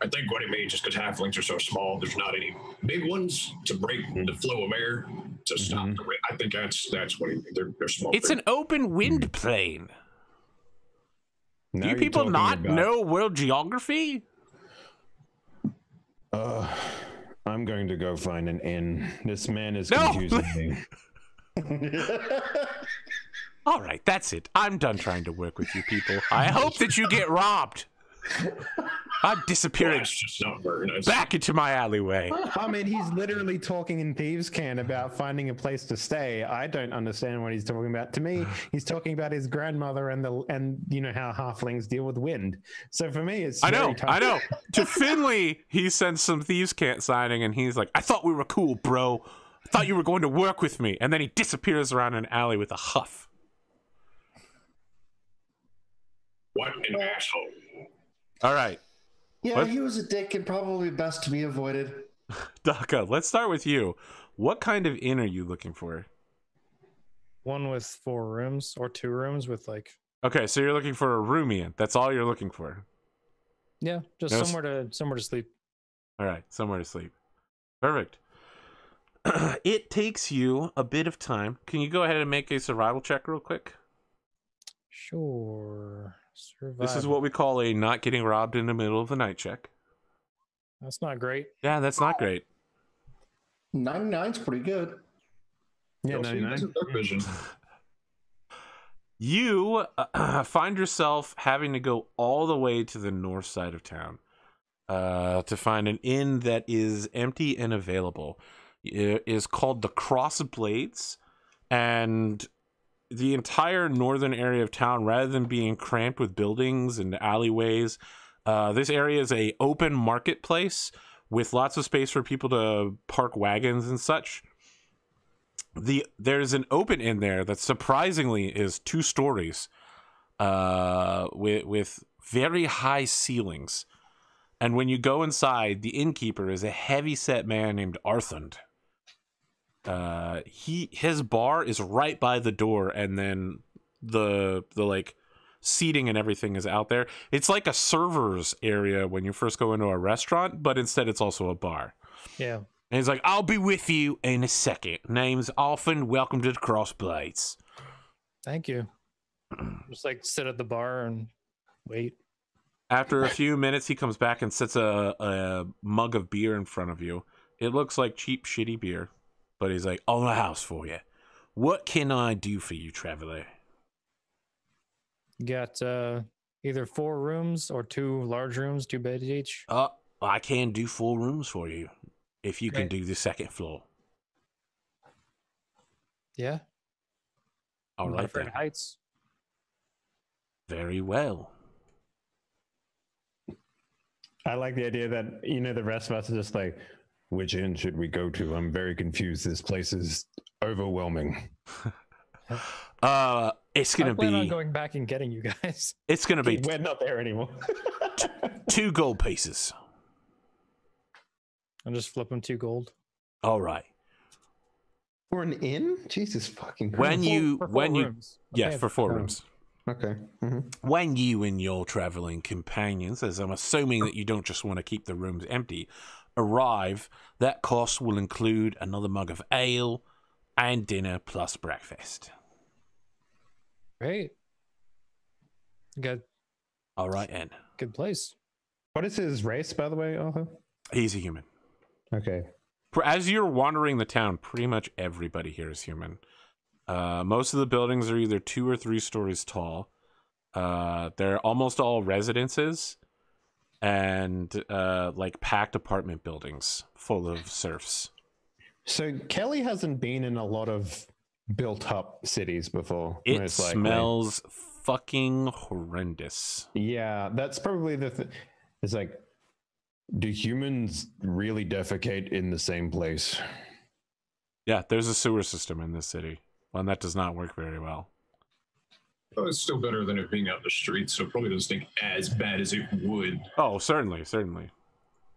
Speaker 5: I think what it means is because halflings are so small, there's not any big ones to break the flow of air to stop the wind. I think that's what they're small.
Speaker 1: It's an open wind plane.
Speaker 2: Now
Speaker 1: Do you
Speaker 2: you're
Speaker 1: people
Speaker 2: talking
Speaker 1: not
Speaker 2: about-
Speaker 1: know world geography?
Speaker 2: I'm going to go find an inn. This man is
Speaker 1: No!
Speaker 2: confusing me.
Speaker 1: All right, that's it. I'm done trying to work with you people. I hope that you get robbed. I'm disappearing
Speaker 5: That's just not very nice.
Speaker 1: back into my alleyway.
Speaker 2: I mean, he's literally talking in Thieves' Can about finding a place to stay. I don't understand what he's talking about. To me, he's talking about his grandmother and you know how halflings deal with wind. So for me, it's
Speaker 1: I know.
Speaker 2: tough.
Speaker 1: To Finley, he sends some Thieves' Cant signing, and he's like, I thought we were cool, bro. I thought you were going to work with me. And then he disappears around an alley with a huff.
Speaker 5: What an asshole.
Speaker 1: All right.
Speaker 4: Yeah,
Speaker 1: What?
Speaker 4: he was a dick and probably best to be avoided.
Speaker 1: Daka, let's start with you. What kind of inn are you looking for?
Speaker 3: One with 4 rooms or 2 rooms with like,
Speaker 1: Okay, so you're looking for a roomie inn. That's all you're looking for.
Speaker 3: yeah, just
Speaker 1: No,
Speaker 3: somewhere to sleep.
Speaker 1: All right, somewhere to sleep. Perfect. It takes you a bit of time. Can you go ahead and make a survival check real quick?
Speaker 3: Sure.
Speaker 1: This is
Speaker 3: Survival.
Speaker 1: what we call a not getting robbed in the middle of the night check.
Speaker 3: That's not great.
Speaker 1: Yeah, that's not great.
Speaker 4: 99's pretty good.
Speaker 2: Yeah,
Speaker 5: You'll see
Speaker 2: 99.
Speaker 5: this in dark vision.
Speaker 1: You find yourself having to go all the way to the north side of town to find an inn that is empty and available. It is called the Cross Blades, and the entire northern area of town, rather than being cramped with buildings and alleyways, this area is a open marketplace with lots of space for people to park wagons and such. There's an open inn there that surprisingly is 2 stories, with very high ceilings. And when you go inside, the innkeeper is a heavy-set man named Arthund. His bar is right by the door, and then the like seating and everything is out there. It's like a server's area when you first go into a restaurant, but instead it's also a bar.
Speaker 3: Yeah.
Speaker 1: And he's like, I'll be with you in a second. Name's Arthund. Welcome to the Crossblades.
Speaker 3: Thank you. Just like sit at the bar and wait.
Speaker 1: After a few minutes, he comes back and sets a mug of beer in front of you. It looks like cheap, shitty beer. But he's like, on the house for you. What can I do for you, traveler?
Speaker 3: You got either 4 rooms or 2 large rooms, 2 beds each.
Speaker 1: I can do 4 rooms for you. If you can
Speaker 3: Okay.
Speaker 1: do the 2nd floor.
Speaker 3: Yeah.
Speaker 1: All
Speaker 3: I'm not
Speaker 1: right,
Speaker 3: afraid
Speaker 1: then.
Speaker 3: of heights.
Speaker 1: Very well.
Speaker 2: I like the idea that, you know, the rest of us are just like, which inn should we go to? I'm very confused. This place is overwhelming.
Speaker 1: It's gonna
Speaker 3: I plan on
Speaker 1: be.
Speaker 3: going back and getting you guys.
Speaker 1: It's gonna be
Speaker 2: We're not there anymore.
Speaker 1: 2 gold pieces.
Speaker 3: I'll just flip them 2 gold.
Speaker 1: All right.
Speaker 2: For an inn? Jesus fucking Christ.
Speaker 1: When you
Speaker 3: For 4
Speaker 1: when you
Speaker 3: rooms.
Speaker 1: yes
Speaker 3: Okay.
Speaker 1: for 4 rooms.
Speaker 2: Okay.
Speaker 1: When you and your traveling companions, as I'm assuming that you don't just want to keep the rooms empty, arrive, that cost will include another mug of ale and dinner plus breakfast.
Speaker 3: Great. You got
Speaker 1: All right, then.
Speaker 3: good place.
Speaker 2: What is his race, by the way, Arthur?
Speaker 1: He's a human.
Speaker 2: Okay.
Speaker 1: As you're wandering the town, pretty much everybody here is human. Most of the buildings are either 2 or 3 stories tall. They're almost all residences and like packed apartment buildings full of serfs.
Speaker 2: So Kelly hasn't been in a lot of built-up cities before.
Speaker 1: It
Speaker 2: most likely.
Speaker 1: smells fucking horrendous.
Speaker 2: Yeah, that's probably it's like, do humans really defecate in the same place?
Speaker 1: Yeah, there's a sewer system in this city. One that does not work very well.
Speaker 5: Oh, it's still better than it being out in the streets, so it probably doesn't stink as bad as it would.
Speaker 1: Oh, certainly, certainly.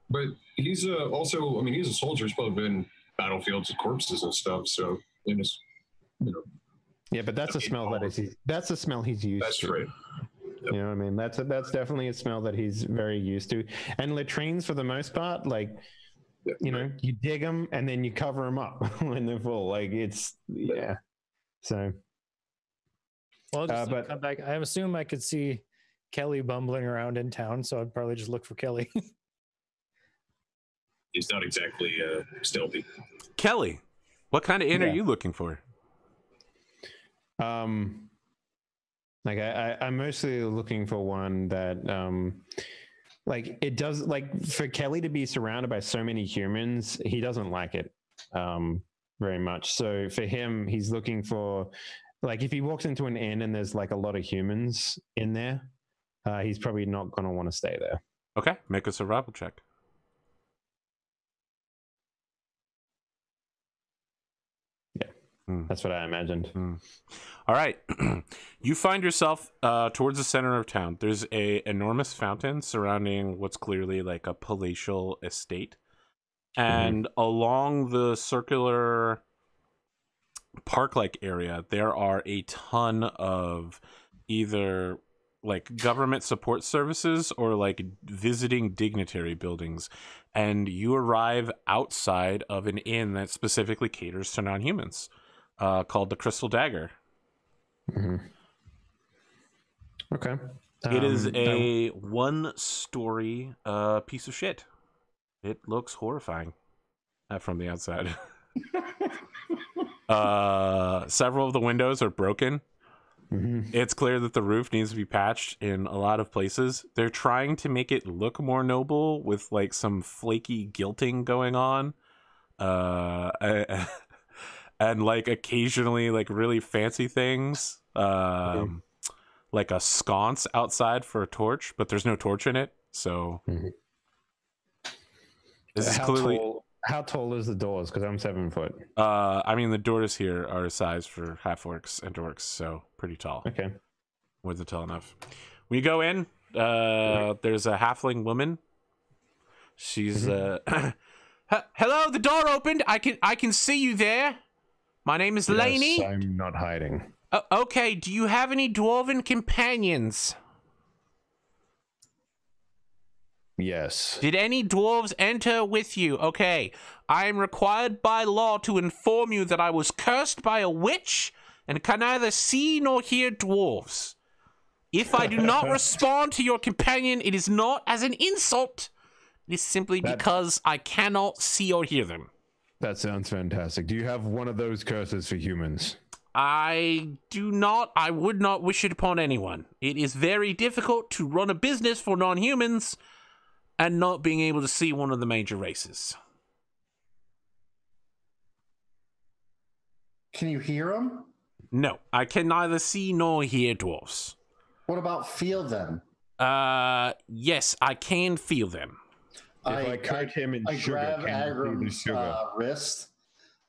Speaker 5: But he's also, I mean, he's a soldier. He's probably been battlefields with corpses and stuff. So, and it's, you know.
Speaker 2: Yeah, but that's a smell that's a smell he's used
Speaker 5: That's
Speaker 2: to.
Speaker 5: right. Yep.
Speaker 2: You know what I mean? That's definitely a smell that he's very used to. And latrines, for the most part, like, you know, you dig them and then you cover them up when they're full. Like, it's, yeah. So.
Speaker 3: Well, just
Speaker 2: but
Speaker 3: come back. I assume I could see Kelly bumbling around in town, so I'd probably just look for Kelly.
Speaker 5: He's not exactly stealthy.
Speaker 1: Kelly, what kind of inn are
Speaker 2: Yeah.
Speaker 1: you looking for?
Speaker 2: Like I'm mostly looking for one that like it does, like, for Kelly to be surrounded by so many humans, he doesn't like it very much. So for him, he's looking for, like, if he walks into an inn and there's like a lot of humans in there, he's probably not going to want to stay there.
Speaker 1: Okay, make a survival check.
Speaker 2: That's what I imagined.
Speaker 1: All right. You find yourself towards the center of town. There's a enormous fountain surrounding what's clearly like a palatial estate. And along the circular park-like area, there are a ton of either like government support services or like visiting dignitary buildings. And you arrive outside of an inn that specifically caters to non-humans. Called the Crystal Dagger.
Speaker 2: Okay.
Speaker 1: It is a one-story piece of shit. It looks horrifying from the outside. Several of the windows are broken. It's clear that the roof needs to be patched in a lot of places. They're trying to make it look more noble with like some flaky gilting going on. And like occasionally like really fancy things, like a sconce outside for a torch, but there's no torch in it. So this is clearly
Speaker 2: how tall is the doors? Because I'm 7 foot.
Speaker 1: I mean the doors here are a size for half orcs and orcs, so pretty tall.
Speaker 2: Okay,
Speaker 1: more than tall enough. When you go in, there's a halfling woman. She's hello, the door opened. I can see you there. My name is Laney.
Speaker 2: Yes, I'm not hiding.
Speaker 1: Okay, do you have any dwarven companions?
Speaker 2: Yes.
Speaker 1: Did any dwarves enter with you? Okay, I am required by law to inform you that I was cursed by a witch and can neither see nor hear dwarves. If I do not respond to your companion, it is not as an insult. It is simply because I cannot see or hear them.
Speaker 2: That sounds fantastic. Do you have one of those curses for humans?
Speaker 1: I do not. I would not wish it upon anyone. It is very difficult to run a business for non-humans and not being able to see one of the major races.
Speaker 4: Can you hear them?
Speaker 1: No, I can neither see nor hear dwarves.
Speaker 4: What about feel them?
Speaker 1: Yes, I can feel them.
Speaker 2: If I coat him in sugar,
Speaker 4: grab
Speaker 2: can you
Speaker 4: Agram's
Speaker 2: see the sugar?
Speaker 4: wrist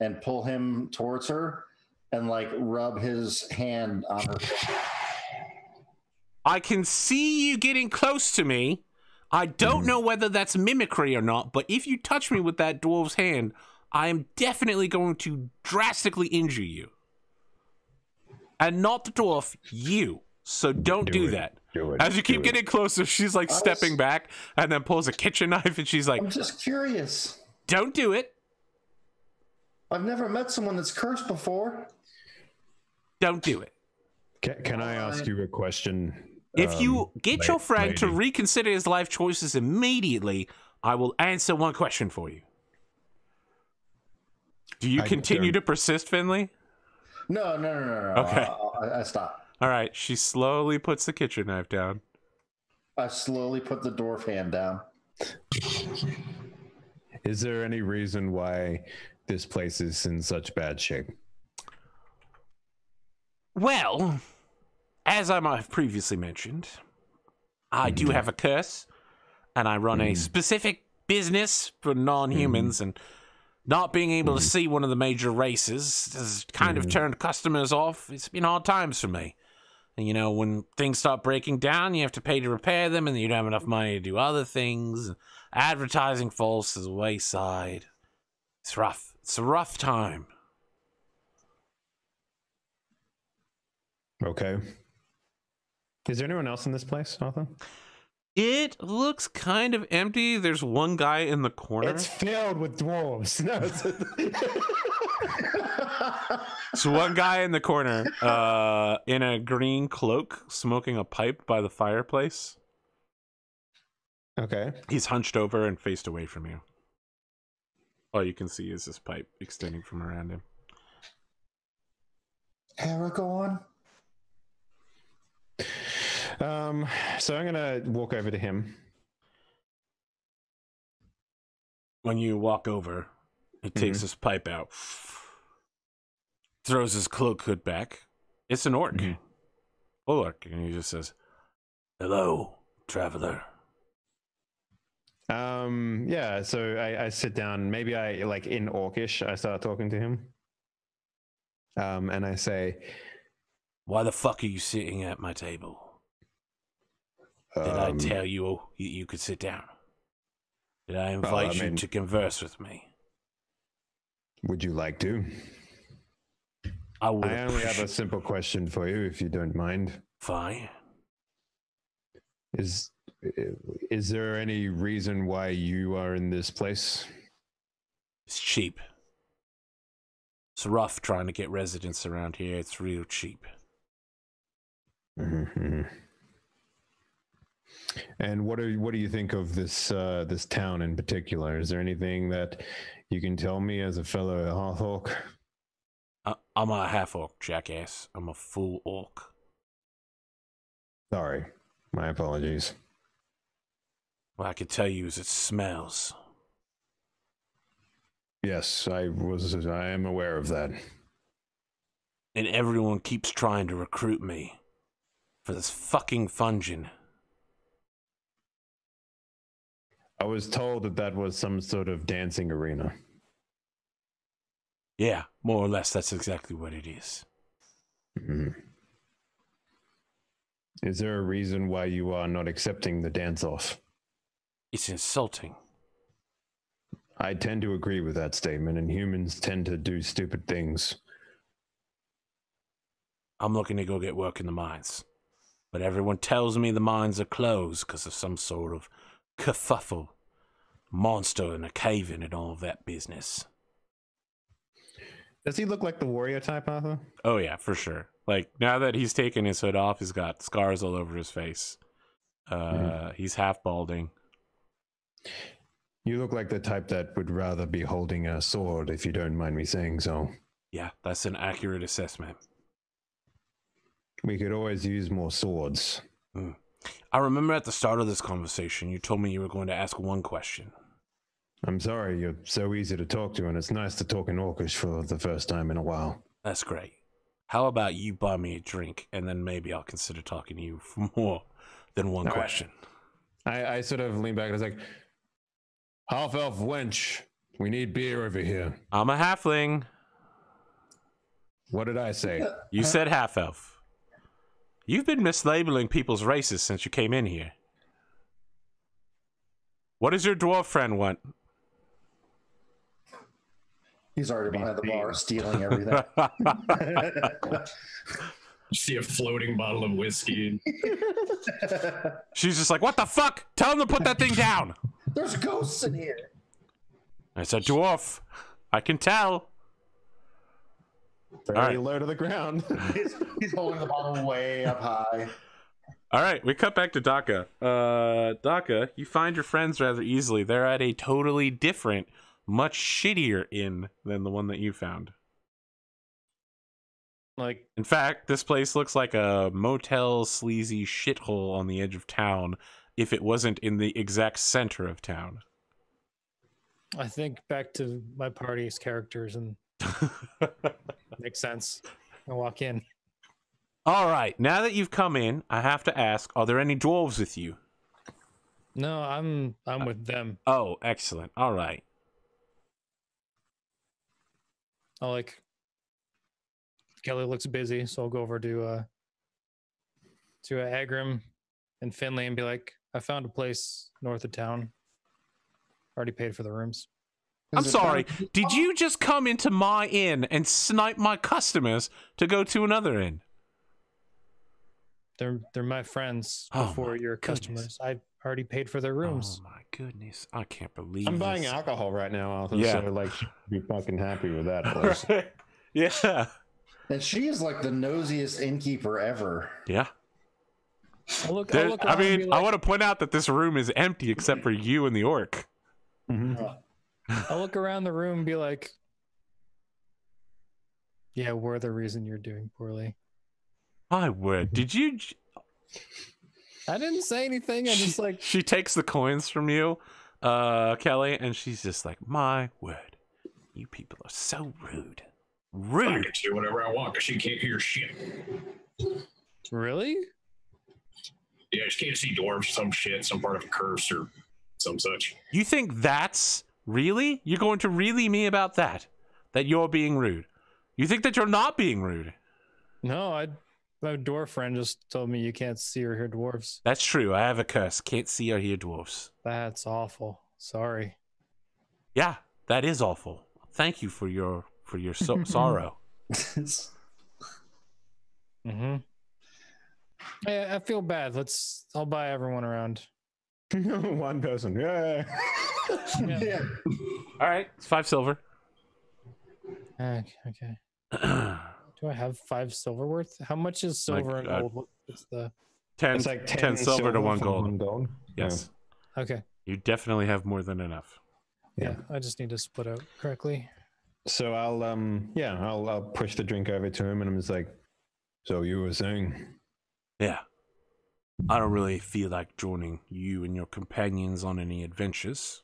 Speaker 4: and pull him towards her and like rub his hand on her.
Speaker 1: I can see you getting close to me. I don't know whether that's mimicry or not, but if you touch me with that dwarf's hand, I am definitely going to drastically injure you. And not the dwarf, you. So don't do that. As you keep getting closer, she's like stepping back and then pulls a kitchen knife and she's like,
Speaker 4: I'm just curious.
Speaker 1: Don't do it.
Speaker 4: I've never met someone that's cursed before.
Speaker 1: Don't do it.
Speaker 2: Can I ask you a question?
Speaker 1: If you get your friend to reconsider his life choices immediately, I will answer one question for you. Do you continue to persist, Finley?
Speaker 4: No.
Speaker 1: Okay.
Speaker 4: I stop.
Speaker 1: All right. She slowly puts the kitchen knife down.
Speaker 4: I slowly put the dwarf hand down.
Speaker 2: Is there any reason why this place is in such bad shape?
Speaker 1: Well, as I might have previously mentioned, I do have a curse, and I run a specific business for non-humans, and not being able to see one of the major races has kind of turned customers off. It's been hard times for me. And, you know, when things start breaking down, you have to pay to repair them, and you don't have enough money to do other things. Advertising falls to the wayside. It's rough. It's a rough time.
Speaker 2: Okay. Is there anyone else in this place, Arthur?
Speaker 1: It looks kind of empty. There's one guy in the corner.
Speaker 2: It's filled with dwarves. No,
Speaker 1: So one guy in the corner, in a green cloak, smoking a pipe by the fireplace.
Speaker 2: Okay.
Speaker 1: He's hunched over and faced away from you. All you can see is this pipe extending from around him.
Speaker 4: Aragorn?
Speaker 2: So I'm gonna walk over to him.
Speaker 1: When you walk over, he takes his pipe out, throws his cloak hood back. It's an orc. Full orc. And he just says, "Hello, traveler."
Speaker 2: Yeah, so I sit down. Maybe I, like, in orcish, I start talking to him. And I say,
Speaker 1: "Why the fuck are you sitting at my table? Did I tell you you could sit down? Did I invite you to converse with me?
Speaker 2: Would you like to?
Speaker 1: I would.
Speaker 2: I only have a simple question for you, if you don't mind.
Speaker 1: Fine.
Speaker 2: Is there any reason why you are in this place?
Speaker 1: It's cheap. It's rough trying to get residents around here. It's real cheap."
Speaker 2: And what do you think of this this town in particular? Is there anything that you can tell me as a fellow half orc?
Speaker 1: I'm a half orc, jackass. I'm a full orc.
Speaker 2: Sorry, my apologies.
Speaker 1: What I can tell you is it smells.
Speaker 2: Yes, I am aware of that.
Speaker 1: And everyone keeps trying to recruit me for this fucking fungin.
Speaker 2: I was told that was some sort of dancing arena.
Speaker 1: Yeah, more or less, that's exactly what it is.
Speaker 2: Is there a reason why you are not accepting the dance-off?
Speaker 1: It's insulting.
Speaker 2: I tend to agree with that statement, and humans tend to do stupid things.
Speaker 1: I'm looking to go get work in the mines. But everyone tells me the mines are closed because of some sort of kerfuffle, monster in a cave in and all of that business.
Speaker 2: Does he look like the warrior type, Arthur?
Speaker 1: Oh yeah, for sure. Like, now that he's taken his hood off, he's got scars all over his face. He's half balding.
Speaker 2: You look like the type that would rather be holding a sword, if you don't mind me saying so.
Speaker 1: Yeah, that's an accurate assessment.
Speaker 2: We could always use more swords.
Speaker 1: I remember at the start of this conversation, you told me you were going to ask one question.
Speaker 2: I'm sorry, you're so easy to talk to, and it's nice to talk in Orcish for the first time in a while.
Speaker 1: That's great. How about you buy me a drink, and then maybe I'll consider talking to you for more than one question.
Speaker 2: Right. I sort of lean back and I was like, half-elf wench, we need beer over here.
Speaker 1: I'm a halfling.
Speaker 2: What did I say?
Speaker 1: You said half-elf. You've been mislabeling people's races since you came in here. What does your dwarf friend want?
Speaker 4: He's already behind the bar, stealing everything.
Speaker 5: You see a floating bottle of whiskey.
Speaker 1: She's just like, what the fuck? Tell him to put that thing down.
Speaker 4: There's ghosts in here.
Speaker 1: It's a dwarf. I can tell.
Speaker 2: Very low to the ground.
Speaker 4: He's holding the bottle way up high.
Speaker 1: All right, we cut back to Daka. Daka, you find your friends rather easily. They're at a totally different, much shittier inn than the one that you found.
Speaker 3: Like,
Speaker 1: In fact, this place looks like a motel sleazy shithole on the edge of town if it wasn't in the exact center of town.
Speaker 3: I think back to my party's characters and makes sense. I walk in.
Speaker 1: All right, now that you've come in, I have to ask, are there any dwarves with you?
Speaker 3: No, I'm with them.
Speaker 1: Oh, excellent. All right.
Speaker 3: I like Kelly looks busy, so I'll go over to Askren and Finley and be like, I found a place north of town. Already paid for the rooms.
Speaker 1: I'm sorry. Did you just come into my inn and snipe my customers to go to another inn?
Speaker 3: They're my friends
Speaker 1: Oh
Speaker 3: before
Speaker 1: my
Speaker 3: your
Speaker 1: goodness.
Speaker 3: customers. I already paid for their rooms.
Speaker 1: Oh my goodness. I can't believe
Speaker 2: I'm buying
Speaker 1: this.
Speaker 2: alcohol right now, Arthur,
Speaker 1: Yeah.
Speaker 2: so like, be fucking happy with that. At least.
Speaker 1: Yeah.
Speaker 4: And she is like the nosiest innkeeper ever.
Speaker 1: Yeah.
Speaker 3: I'll look
Speaker 1: I
Speaker 3: around and be
Speaker 1: mean, I
Speaker 3: like,
Speaker 1: want to point out that this room is empty except for you and the orc.
Speaker 3: I'll look around the room and be like, yeah, we're the reason you're doing poorly.
Speaker 1: My word. Did you...
Speaker 3: I didn't say anything. I just like,
Speaker 1: She takes the coins from you, Kelly, and she's just like, my word. You people are so rude.
Speaker 5: I
Speaker 1: Rude.
Speaker 5: can do whatever I want because she can't hear shit.
Speaker 3: really?
Speaker 5: Yeah, she can't see dwarves, some shit, some part of a curse or some such.
Speaker 1: You think that's... Really? You're going to really me about that? That you're being rude? You think that you're not being rude?
Speaker 3: No, my dwarf friend just told me you can't see or hear dwarves.
Speaker 1: That's true. I have a curse. Can't see or hear dwarfs.
Speaker 3: That's awful. Sorry.
Speaker 1: Yeah, that is awful. Thank you for your sorrow.
Speaker 3: Mm-hmm. I feel bad. I'll buy everyone around.
Speaker 2: One person. Yeah.
Speaker 3: Yeah.
Speaker 1: All right, it's 5 silver.
Speaker 3: Okay. Do I have 5 silver worth? How much is silver and gold? What's the
Speaker 1: 10,
Speaker 2: It's like
Speaker 1: 10 silver to 1
Speaker 2: for
Speaker 1: gold.
Speaker 2: 1 gold.
Speaker 1: Yes,
Speaker 3: Okay.
Speaker 1: you definitely have more than enough.
Speaker 2: Yeah.
Speaker 3: I just need to split out correctly.
Speaker 2: So I'll push the drink over to him, and I'm just like, so you were saying?
Speaker 1: Yeah. I don't really feel like joining you and your companions on any adventures.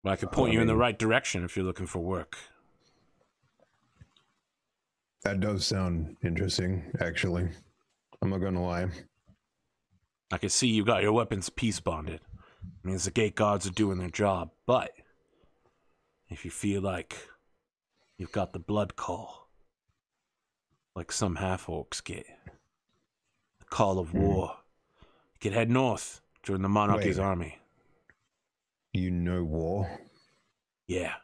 Speaker 1: But I could point you in the right direction if you're looking for work.
Speaker 2: That does sound interesting, actually. I'm not gonna lie.
Speaker 1: I can see you got your weapons peace bonded. It means the gate guards are doing their job. But if you feel like you've got the blood call, like some half-orcs get, the call of war, you could head north, join the monarchy's
Speaker 2: Wait.
Speaker 1: army.
Speaker 2: You know war?
Speaker 1: Yeah,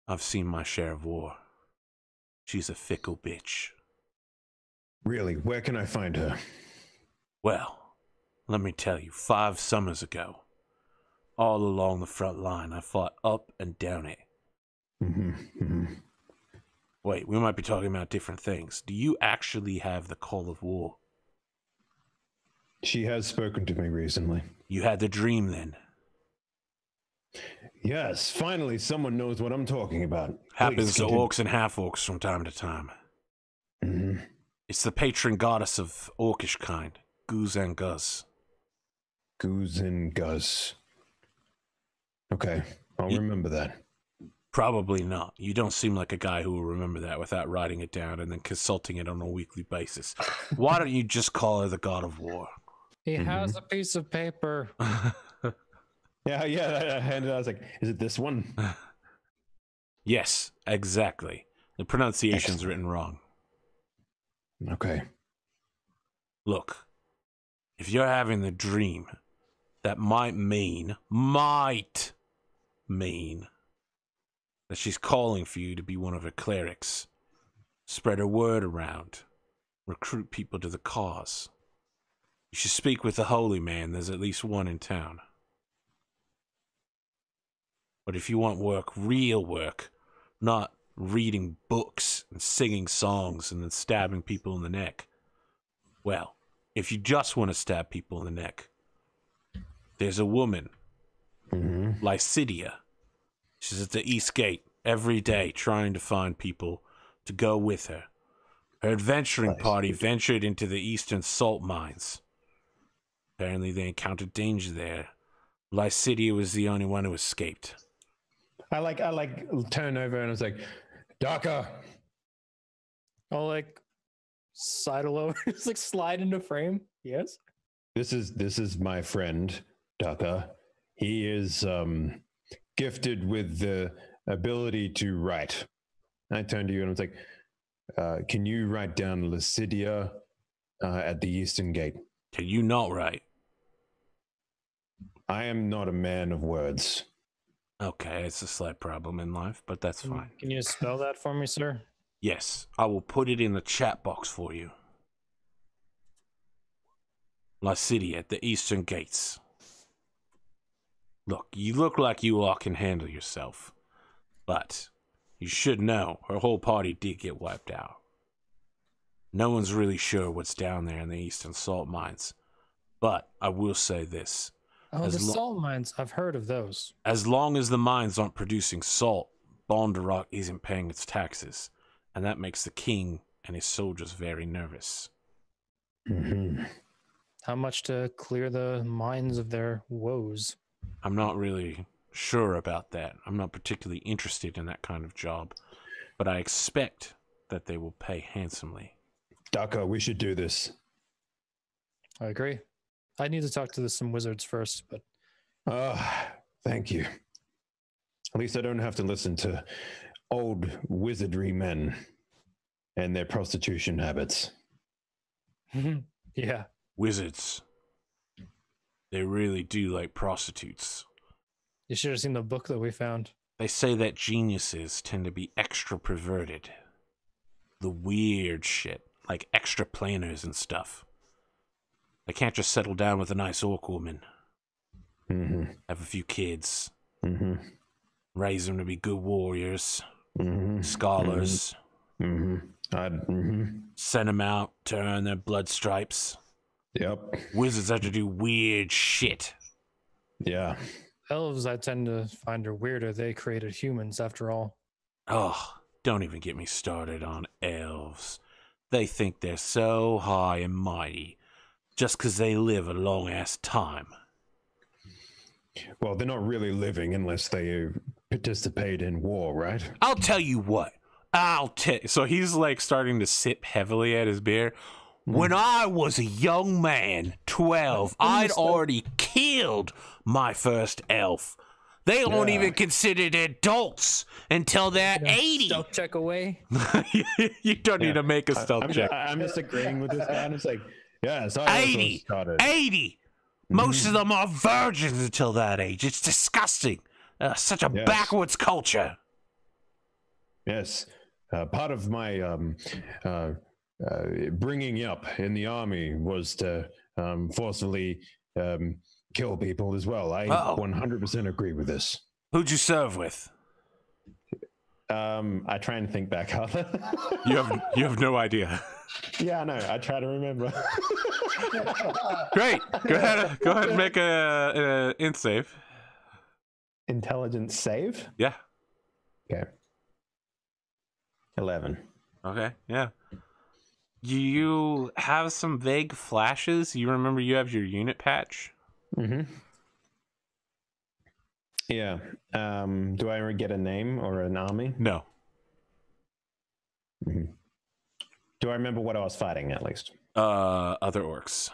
Speaker 1: I've seen my share of war. She's a fickle bitch.
Speaker 2: Really? Where can I find her?
Speaker 1: Well, let me tell you, 5 summers ago, all along the front line, I fought up and down it. Wait, we might be talking about different things. Do you actually have the call of war?
Speaker 2: She has spoken to me recently.
Speaker 1: You had the dream then?
Speaker 2: Yes, finally someone knows what I'm talking about.
Speaker 1: Happens
Speaker 2: Please
Speaker 1: to
Speaker 2: continue.
Speaker 1: orcs and half-orcs from time to time.
Speaker 2: Mhm.
Speaker 1: It's the patron goddess of orcish kind, Guz and Guz.
Speaker 2: Goose and Gus. Okay, I'll remember that.
Speaker 1: Probably not. You don't seem like a guy who will remember that without writing it down and then consulting it on a weekly basis. Why don't you just call her the god of war?
Speaker 3: He has a piece of paper.
Speaker 2: Yeah, I handed it. I was like, is it this one?
Speaker 1: Yes, exactly. The pronunciation's written wrong.
Speaker 2: Okay.
Speaker 1: Look, if you're having the dream, that might mean that she's calling for you to be one of her clerics. Spread her word around. Recruit people to the cause. You should speak with the holy man. There's at least one in town. But if you want work, real work, not reading books and singing songs and then stabbing people in the neck, well, if you just want to stab people in the neck, there's a woman, Lycidia. She's at the East Gate every day trying to find people to go with her. Her adventuring party ventured into the eastern salt mines. Apparently they encountered danger there. Lycidia was the only one who escaped.
Speaker 2: I turn over and I was like, Daka.
Speaker 3: I'll like sidle over, just like slide into frame. Yes.
Speaker 2: This is my friend, Daka. He is gifted with the ability to write. I turned to you and I was like, can you write down Lycidia at the Eastern Gate?
Speaker 1: Can you not write?
Speaker 2: I am not a man of words.
Speaker 1: Okay, it's a slight problem in life, but that's fine.
Speaker 3: Can you spell that for me, sir?
Speaker 1: Yes, I will put it in the chat box for you. Lycidia at the Eastern Gates. Look, you look like you all can handle yourself, but you should know her whole party did get wiped out. No one's really sure what's down there in the Eastern Salt Mines, but I will say this.
Speaker 3: Oh, the salt mines. I've heard of those.
Speaker 1: As long as the mines aren't producing salt, Bondarok isn't paying its taxes, and that makes the king and his soldiers very nervous.
Speaker 2: Mm-hmm.
Speaker 3: How much to clear the mines of their woes?
Speaker 1: I'm not really sure about that. I'm not particularly interested in that kind of job, but I expect that they will pay handsomely.
Speaker 2: Daka, we should do this.
Speaker 3: I agree. I need to talk to some wizards first, but...
Speaker 2: Thank you. At least I don't have to listen to old wizardry men and their prostitution habits.
Speaker 3: Yeah.
Speaker 1: Wizards. They really do like prostitutes.
Speaker 3: You should have seen the book that we found.
Speaker 1: They say that geniuses tend to be extra perverted. The weird shit, like extra planers and stuff. They can't just settle down with a nice orc woman.
Speaker 2: Mm-hmm.
Speaker 1: Have a few kids.
Speaker 2: Mm-hmm.
Speaker 1: Raise them to be good warriors.
Speaker 2: Mm-hmm.
Speaker 1: Scholars.
Speaker 2: Mm-hmm.
Speaker 1: Send them out to earn their blood stripes.
Speaker 2: Yep.
Speaker 1: Wizards have to do weird shit.
Speaker 2: Yeah.
Speaker 3: Elves, I tend to find are weirder. They created humans, after all.
Speaker 1: Oh, don't even get me started on elves. They think they're so high and mighty just because they live a long-ass time.
Speaker 2: Well, they're not really living unless they participate in war, right?
Speaker 1: I'll tell you what. So he's like starting to sip heavily at his beer. When I was a young man, 12, I'd already killed my first elf. They don't even consider it adults until they're 80.
Speaker 3: Stealth check away.
Speaker 1: You don't need to make a stealth check.
Speaker 2: I'm just agreeing with this guy, and it's like, yes, I
Speaker 1: 80. 80. Most of them are virgins until that age. It's disgusting. Such a backwards culture.
Speaker 2: Yes. Part of my bringing up in the army was to forcefully kill people as well. I 100% agree with this.
Speaker 1: Who'd you serve with?
Speaker 2: I try and think back up.
Speaker 1: You have no idea.
Speaker 2: Yeah, I know. I try to remember.
Speaker 1: Great. Go ahead and make a int save.
Speaker 2: Intelligence save?
Speaker 1: Yeah.
Speaker 2: Okay. 11.
Speaker 1: Okay, yeah. You have some vague flashes. You remember you have your unit patch?
Speaker 2: Mm-hmm. Yeah. Do I ever get a name or an army?
Speaker 1: No.
Speaker 2: Mm-hmm. Do I remember what I was fighting at least?
Speaker 1: Other orcs.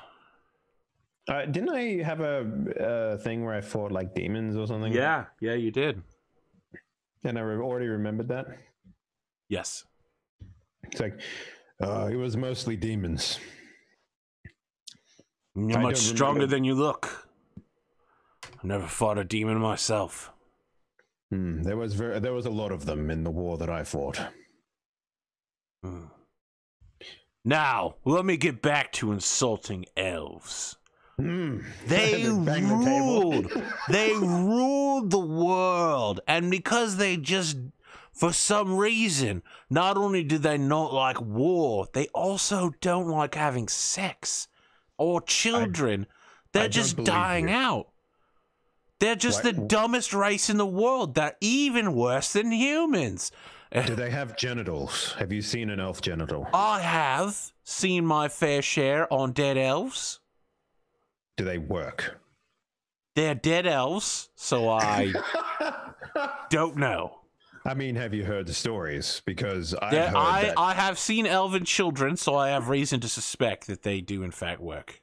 Speaker 2: Didn't I have a thing where I fought like demons or something?
Speaker 1: Yeah, you did.
Speaker 2: And I already remembered that?
Speaker 1: Yes.
Speaker 2: It's like, it was mostly demons.
Speaker 1: You're much stronger than you look. I never fought a demon myself.
Speaker 2: There was a lot of them in the war that I fought.
Speaker 1: Now, let me get back to insulting elves. They ruled. They ruled the world, and because they just, for some reason, not only do they not like war, they also don't like having sex or children. They're just dying out. They're just the dumbest race in the world. They're even worse than humans.
Speaker 2: Do they have genitals? Have you seen an elf genital?
Speaker 1: I have seen my fair share on dead elves.
Speaker 2: Do they work?
Speaker 1: They're dead elves, so I don't know.
Speaker 2: I mean, have you heard the stories? Because I've heard that...
Speaker 1: I have seen elven children, so I have reason to suspect that they do in fact work.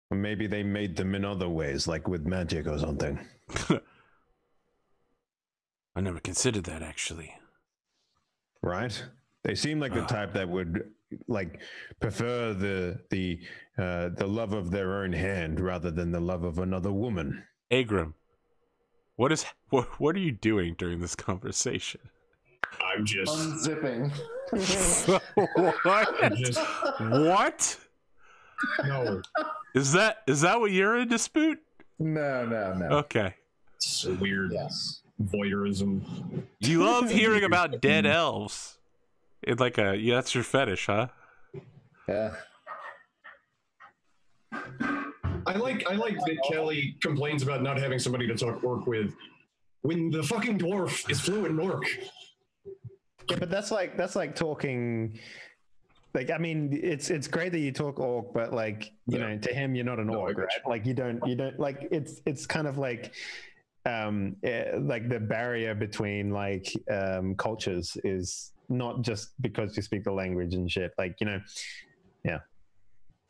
Speaker 2: Maybe they made them in other ways, like with magic or something.
Speaker 1: I never considered that, actually.
Speaker 2: Right? They seem like the type that would like prefer the love of their own hand rather than the love of another woman.
Speaker 1: Agrim, what are you doing during this conversation?
Speaker 5: I'm just
Speaker 4: unzipping.
Speaker 1: What? What?
Speaker 5: no.
Speaker 1: Is that what you're in dispute?
Speaker 4: No.
Speaker 1: Okay.
Speaker 5: It's a weird
Speaker 4: Yes.
Speaker 5: voyeurism.
Speaker 1: You love hearing about dead elves. It's like that's your fetish, huh?
Speaker 4: Yeah.
Speaker 5: I like that Kelly complains about not having somebody to talk orc with when the fucking dwarf is fluent in orc.
Speaker 2: Yeah, but that's like talking. Like, I mean, it's great that you talk orc, but like, you know, to him, you're not an orc, right? Like, you don't like it's kind of like the barrier between like cultures is not just because you speak the language and shit. Like, you know, yeah.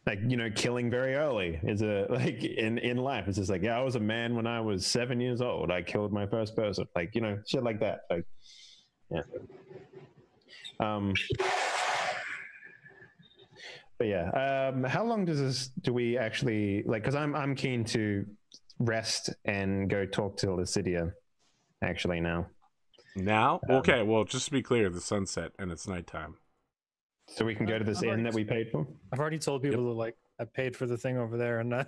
Speaker 2: Like, you know, killing very early is like in life. It's just like, yeah, I was a man when I was 7 years old. I killed my first person. Like, you know, shit like that. Like, yeah. But yeah, how long do we actually like? Because I'm keen to rest and go talk to Lucidia. Actually, now.
Speaker 1: Now, okay. Well, just to be clear, the sunset and it's nighttime.
Speaker 2: So we can go to this inn that we paid for.
Speaker 3: I've already told people to like I paid for the thing over there, and
Speaker 1: All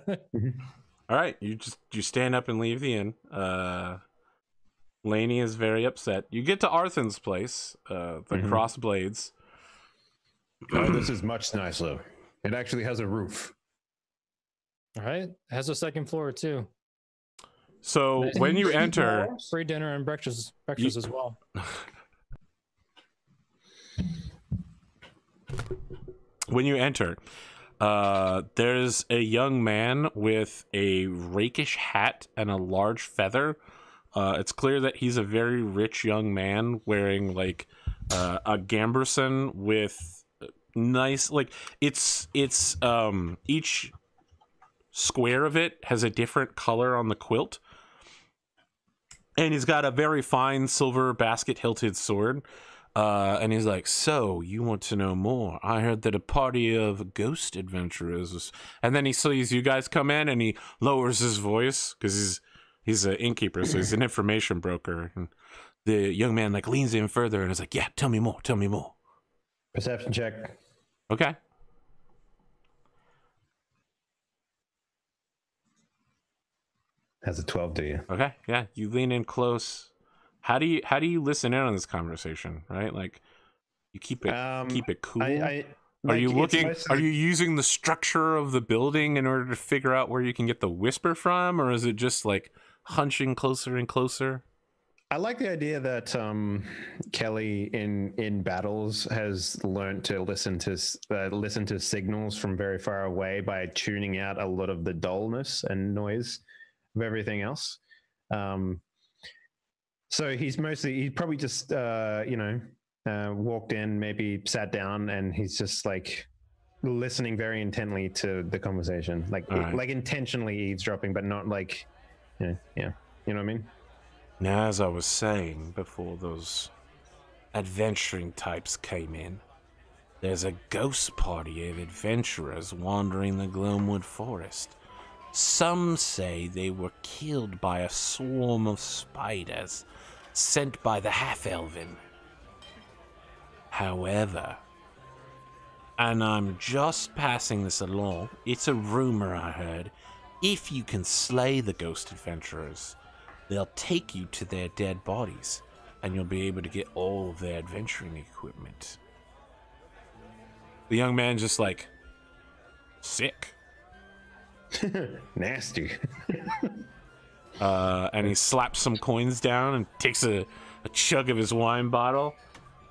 Speaker 1: right, you stand up and leave the inn. Lainey is very upset. You get to Arthen's place, the Cross Blades.
Speaker 2: Oh, this is much nicer. It actually has a roof.
Speaker 3: all right, it has a second floor too.
Speaker 1: So when you enter,
Speaker 3: Free dinner and breakfast as well.
Speaker 1: when you enter, there's a young man with a rakish hat and a large feather. It's clear that he's a very rich young man wearing like a gamberson with nice, like it's each square of it has a different color on the quilt. And he's got a very fine silver basket-hilted sword. And he's like, so, you want to know more? I heard that a party of ghost adventurers was... And then he sees you guys come in, and he lowers his voice, because he's an innkeeper, so he's an information broker. And the young man, like, leans in further and is like, yeah, tell me more.
Speaker 2: Perception check.
Speaker 1: Okay.
Speaker 2: Has a 12, do you?
Speaker 1: Okay, yeah, you lean in close. How do you listen in on this conversation, right? Like, you keep it cool. Are you looking? Are you using the structure of the building in order to figure out where you can get the whisper from, or is it just like hunching closer and closer?
Speaker 2: I like the idea that Kelly in battles has learned to listen to signals from very far away by tuning out a lot of the dullness and noise of everything else. So he probably just walked in, maybe sat down, and he's just like listening very intently to the conversation, like intentionally eavesdropping, but not like, you know what I mean?
Speaker 1: Now, as I was saying before those adventuring types came in, there's a ghost party of adventurers wandering the Gloamwood Forest. Some say they were killed by a swarm of spiders sent by the half-elven. However, and I'm just passing this along, it's a rumor I heard, if you can slay the ghost adventurers, they'll take you to their dead bodies, and you'll be able to get all of their adventuring equipment. The young man just like, sick.
Speaker 2: Nasty.
Speaker 1: And he slaps some coins down and takes a chug of his wine bottle.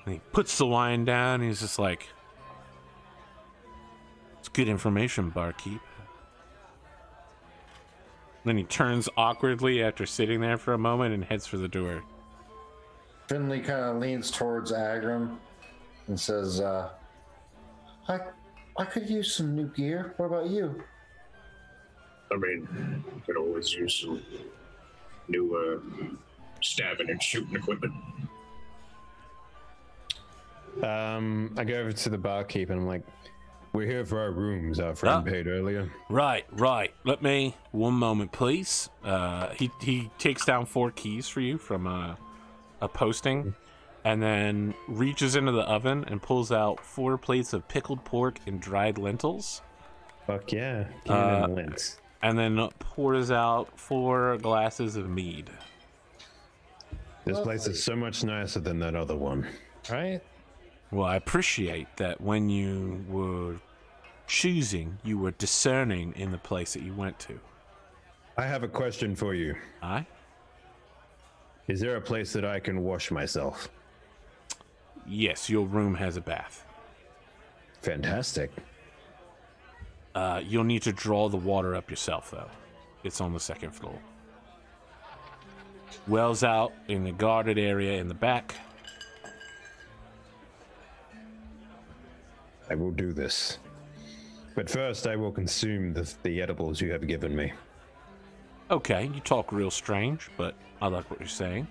Speaker 1: And he puts the wine down. And he's just like, "It's good information, barkeep." Then he turns awkwardly after sitting there for a moment and heads for the door.
Speaker 4: Finley kind of leans towards Askren and says, I could use some new gear. What about you?
Speaker 5: I mean, you could always use some new stabbing and shooting equipment.
Speaker 2: I go over to the barkeep and I'm like, "We're here for our rooms. Our friend paid earlier."
Speaker 1: Right. Let me, one moment, please. He takes down 4 keys for you from a posting, and then reaches into the oven and pulls out 4 plates of pickled pork and dried lentils.
Speaker 2: Fuck yeah. Give me lint.
Speaker 1: And then pours out 4 glasses of mead.
Speaker 2: This place is so much nicer than that other one.
Speaker 3: Right?
Speaker 1: Well, I appreciate that when you were choosing, you were discerning in the place that you went to.
Speaker 2: I have a question for you.
Speaker 1: Aye?
Speaker 2: Is there a place that I can wash myself?
Speaker 1: Yes, your room has a bath.
Speaker 2: Fantastic.
Speaker 1: You'll need to draw the water up yourself, though. It's on the 2nd floor. Wells out in the guarded area in the back.
Speaker 2: I will do this. But first, I will consume the edibles you have given me.
Speaker 1: Okay, you talk real strange, but I like what you're saying.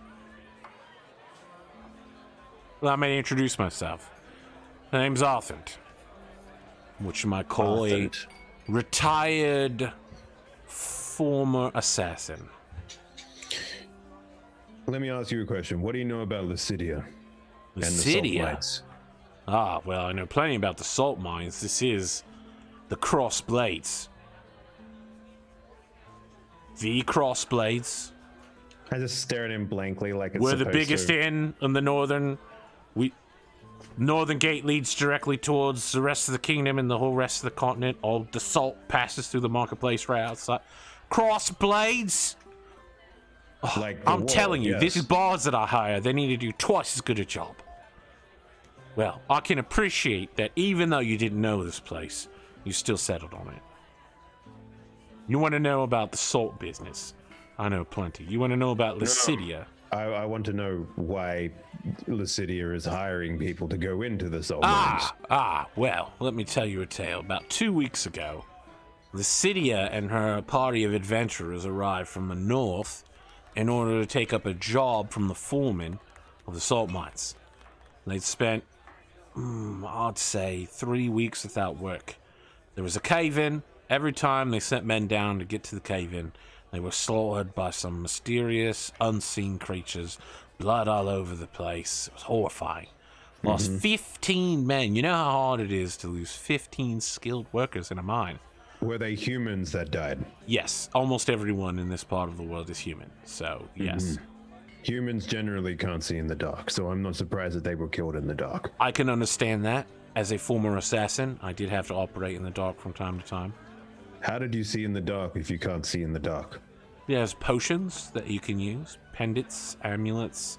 Speaker 1: Well, I may introduce myself. My name's Arthur, which you might call a retired former assassin.
Speaker 2: Let me ask you a question. What do you know about Lucidia? And the salt mines?
Speaker 1: Ah, well, I know plenty about the salt mines. This is the Crossblades. The Crossblades.
Speaker 2: I just stare at him blankly like it's
Speaker 1: We're the biggest inn in the northern. Northern gate leads directly towards the rest of the kingdom and the whole rest of the continent. All the salt passes through the marketplace right outside. Crossblades. Oh,
Speaker 2: like
Speaker 1: I'm telling you, this is bars that I hire. They need to do twice as good a job. Well, I can appreciate that even though you didn't know this place, you still settled on it. You want to know about the salt business? I know plenty. You want to know about Lucidia?
Speaker 2: I want to know why Lucidia is hiring people to go into the salt mines.
Speaker 1: Well, let me tell you a tale. About 2 weeks ago, Lucidia and her party of adventurers arrived from the north in order to take up a job from the foreman of the salt mines. They'd spent, I'd say, 3 weeks without work. There was a cave-in. Every time they sent men down to get to the cave-in, they were slaughtered by some mysterious, unseen creatures. Blood all over the place. It was horrifying. Lost 15 men. You know how hard it is to lose 15 skilled workers in a mine.
Speaker 2: Were they humans that died?
Speaker 1: Yes. Almost everyone in this part of the world is human. So, yes.
Speaker 2: Humans generally can't see in the dark, so I'm not surprised that they were killed in the dark.
Speaker 1: I can understand that. As a former assassin, I did have to operate in the dark from time to time.
Speaker 2: How did you see in the dark if you can't see in the dark?
Speaker 1: There's potions that you can use, pendants, amulets,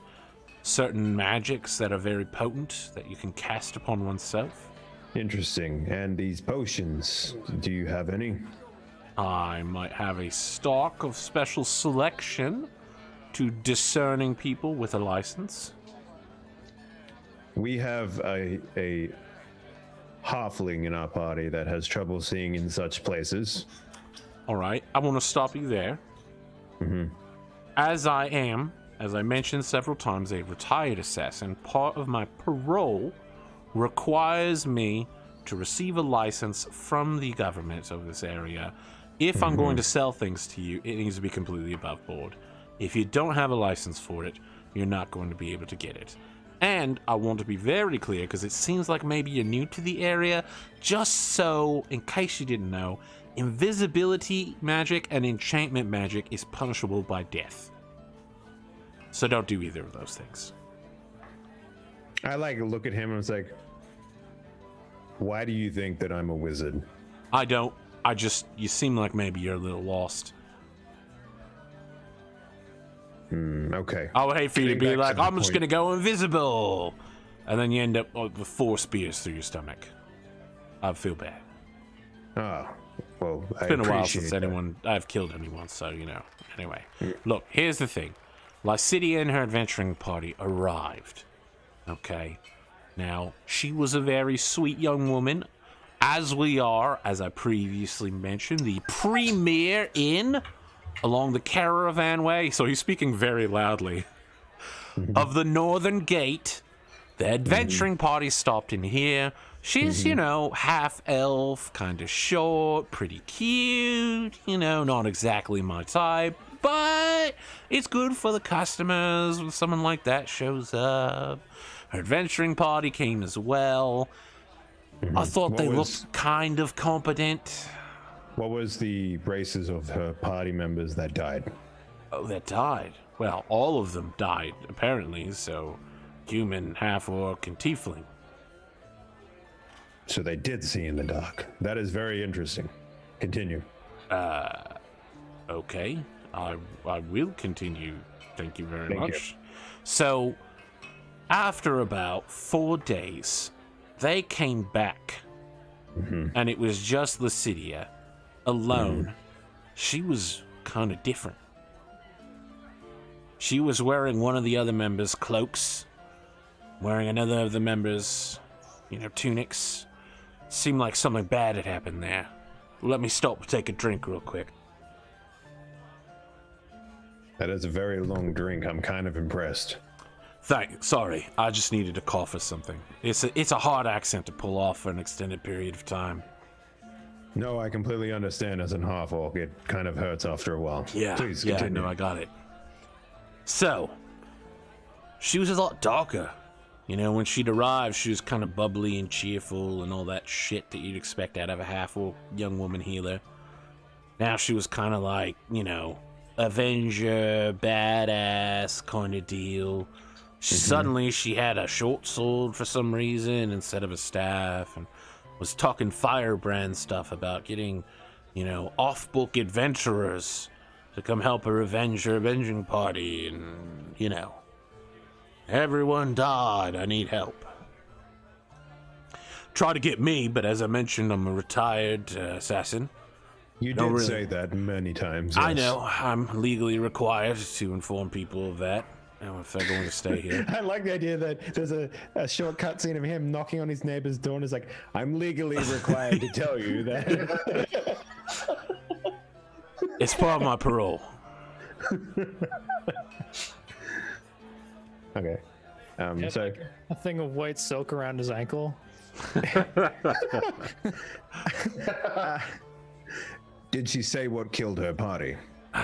Speaker 1: certain magics that are very potent that you can cast upon oneself.
Speaker 2: Interesting. And these potions, do you have any?
Speaker 1: I might have a stock of special selection to discerning people with a license.
Speaker 2: We have a halfling in our party that has trouble seeing in such places.
Speaker 1: All right, I want to stop you there. As I mentioned several times, a retired assassin, part of my parole requires me to receive a license from the government of this area. If I'm going to sell things to you, it needs to be completely above board. If you don't have a license for it, you're not going to be able to get it. And I want to be very clear, because it seems like maybe you're new to the area, just so, in case you didn't know, invisibility magic and enchantment magic is punishable by death. So don't do either of those things.
Speaker 2: I look at him and it's like, why do you think that I'm a wizard?
Speaker 1: I don't. You seem like maybe you're a little lost.
Speaker 2: Okay.
Speaker 1: I would hate for you to be like, I'm just going to go invisible. and then you end up with 4 spears through your stomach. I feel bad.
Speaker 2: Oh, well,
Speaker 1: It's been a while since I've killed anyone, so, you know. Anyway, look, here's the thing. Lycidia and her adventuring party arrived. Okay? Now, she was a very sweet young woman, as we are, as I previously mentioned, the premier inn along the Caravan Way. So he's speaking very loudly. Of the Northern Gate. The adventuring party stopped in here. She's, you know, half elf, kind of short, pretty cute, you know, not exactly my type, but it's good for the customers when someone like that shows up. Her adventuring party came as well. I thought they looked kind of competent.
Speaker 2: What was the races of her party members that died?
Speaker 1: Oh, that died? Well, all of them died, apparently, so human, half-orc, and tiefling.
Speaker 2: So they did see in the dark. That is very interesting. Continue.
Speaker 1: Okay. I will continue. Thank you very much. So, after about 4 days, they came back. And it was just Lycidia, alone. She was kind of different. She was wearing one of the other members' cloaks, wearing another of the members', you know, tunics. Seemed like something bad had happened there. Let me stop to take a drink real quick.
Speaker 2: That is a very long drink. I'm kind of impressed.
Speaker 1: Sorry, I just needed to cough or something. It's a hard accent to pull off for an extended period of time.
Speaker 2: No, I completely understand. As an half-orc, it kind of hurts after a while.
Speaker 1: Yeah,
Speaker 2: Please continue.
Speaker 1: No, I got it. So, she was a lot darker. You know, when she'd arrived, she was kind of bubbly and cheerful and all that shit that you'd expect out of a half-orc young woman healer. Now she was kind of like, you know, Avenger, badass kind of deal. Suddenly she had a short sword for some reason instead of a staff, and was talking firebrand stuff about getting, you know, off-book adventurers to come help her avenge her avenging party, and, you know, everyone died, I need help. Try to get me, but as I mentioned, I'm a retired assassin.
Speaker 2: You did say that many times.
Speaker 1: I
Speaker 2: yes.
Speaker 1: know. I'm legally required to inform people of that. If they're going to stay here.
Speaker 2: I like the idea that there's a short cut scene of him knocking on his neighbor's door and is like, I'm legally required to tell you that.
Speaker 1: It's part of my parole.
Speaker 2: Okay. So
Speaker 3: like a thing of white silk around his ankle.
Speaker 2: did she say what killed her party?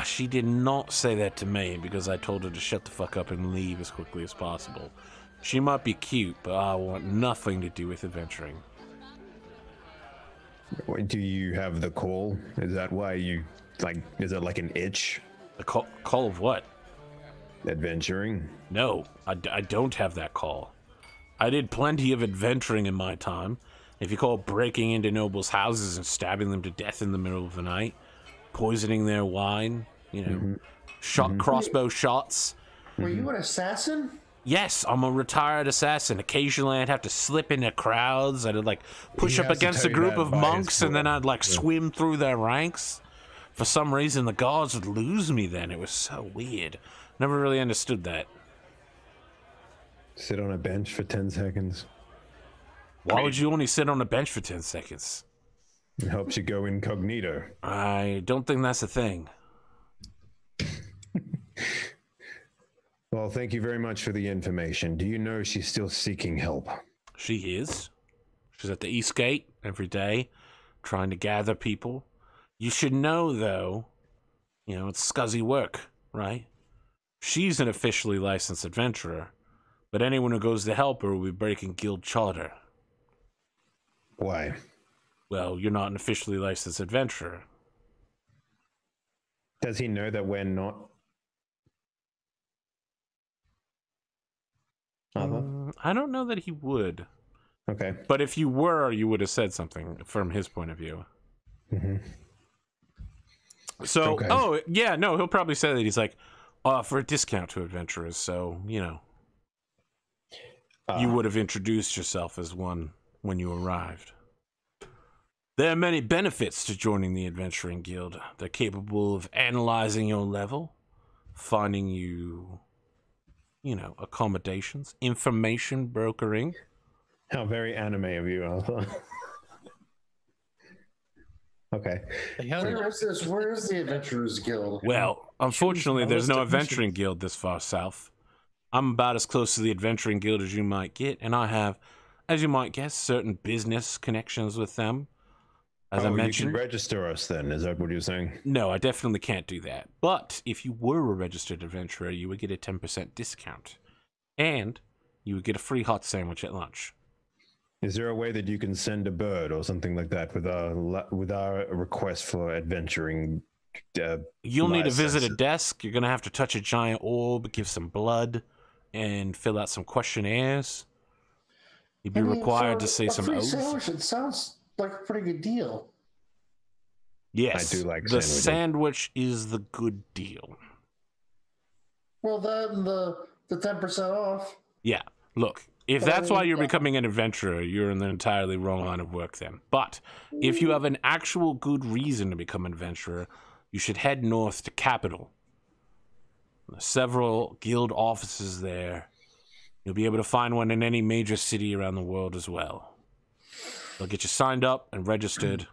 Speaker 1: She did not say that to me because I told her to shut the fuck up and leave as quickly as possible. She might be cute, but I want nothing to do with adventuring.
Speaker 2: Do you have the call? Is that why you, like, is it like an itch?
Speaker 1: The call of what?
Speaker 2: Adventuring?
Speaker 1: No, I don't have that call. I did plenty of adventuring in my time. If you call breaking into nobles' houses and stabbing them to death in the middle of the night, poisoning their wine, you know, crossbow shots.
Speaker 4: Were you an assassin?
Speaker 1: Yes, I'm a retired assassin. Occasionally I'd have to slip into crowds. I'd like push up against a group of monks and then I'd like swim through their ranks. For some reason the guards would lose me then. It was so weird. Never really understood that.
Speaker 2: Sit on a bench for 10 seconds.
Speaker 1: Why would you only sit on a bench for 10 seconds?
Speaker 2: It helps you go incognito.
Speaker 1: I don't think that's a thing.
Speaker 2: Well, thank you very much for the information. Do you know she's still seeking help?
Speaker 1: She is. She's at the East Gate every day, trying to gather people. You should know, though, you know, it's scuzzy work, right? She's an officially licensed adventurer, but anyone who goes to help her will be breaking guild charter.
Speaker 2: Why?
Speaker 1: Well, you're not an officially licensed adventurer.
Speaker 2: Does he know that we're not?
Speaker 1: I don't know that he would.
Speaker 2: Okay.
Speaker 1: But if you were, you would have said something from his point of view. So,
Speaker 2: Okay.
Speaker 1: oh, yeah, no, he'll probably say that he's like, for a discount to adventurers, so, you know. You would have introduced yourself as one when you arrived. There are many benefits to joining the Adventuring Guild. They're capable of analyzing your level, finding you, accommodations, information brokering.
Speaker 2: How very anime of you, Arthur. Okay.
Speaker 4: Where is the Adventurers Guild?
Speaker 1: Well, unfortunately, there's no
Speaker 3: Choose a list of
Speaker 1: Adventuring Guild this far south. I'm about as close to the Adventuring Guild as you might get, and I have, as you might guess, certain business connections with them. As I mentioned,
Speaker 2: you can register us then. Is that what you're saying?
Speaker 1: No, I definitely can't do that. But if you were a registered adventurer, you would get a 10% discount. And you would get a free hot sandwich at lunch.
Speaker 2: Is there a way that you can send a bird or something like that with our request for adventuring?
Speaker 1: You'll need to visit a desk. You're going to have to touch a giant orb, give some blood, and fill out some questionnaires. You'd be required to say some oaths.
Speaker 4: Sandwich, it sounds like a pretty good deal.
Speaker 1: Yes,
Speaker 2: I do like
Speaker 1: the
Speaker 2: sandwiches.
Speaker 1: sandwich is the good deal.
Speaker 4: Well, that and the 10% off.
Speaker 1: Yeah, look, if that's why you're becoming an adventurer, you're in the entirely wrong line of work then. But if you have an actual good reason to become an adventurer, you should head north to Capital. There's several guild offices there. You'll be able to find one in any major city around the world as well. They'll get you signed up and registered.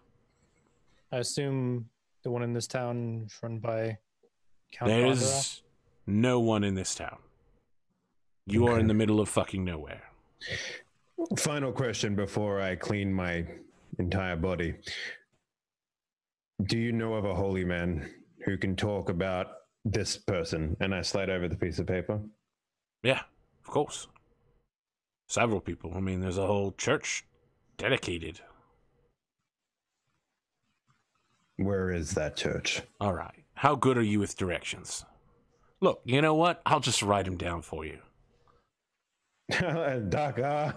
Speaker 3: I assume the one in this town is run by Count
Speaker 1: There's
Speaker 3: Bondra?
Speaker 1: no one in this town. You are in the middle of fucking nowhere.
Speaker 2: Final question before I clean my entire body. Do you know of a holy man who can talk about this person? And I slide over the piece of paper.
Speaker 1: Yeah, of course. Several people. I mean, there's a whole church dedicated.
Speaker 2: Where is that church?
Speaker 1: All right. How good are you with directions? Look, you know what? I'll just write them down for you.
Speaker 2: Daka.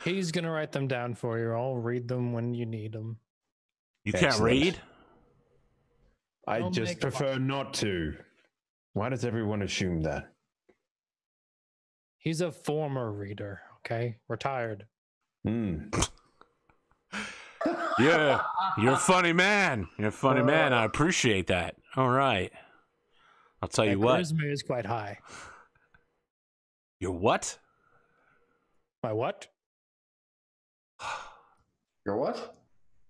Speaker 3: He's going to write them down for you. I'll read them when you need them.
Speaker 1: You can't
Speaker 2: Excellent.
Speaker 1: read?
Speaker 2: I
Speaker 3: Don't
Speaker 2: just
Speaker 3: make
Speaker 2: prefer not to. Why does everyone assume that?
Speaker 3: He's a former reader, okay? Retired.
Speaker 1: Yeah, you're a funny man. You're a funny man. I appreciate that. All right. I'll tell you what.
Speaker 3: Charisma is quite high.
Speaker 1: You're what?
Speaker 3: My what?
Speaker 4: Your what?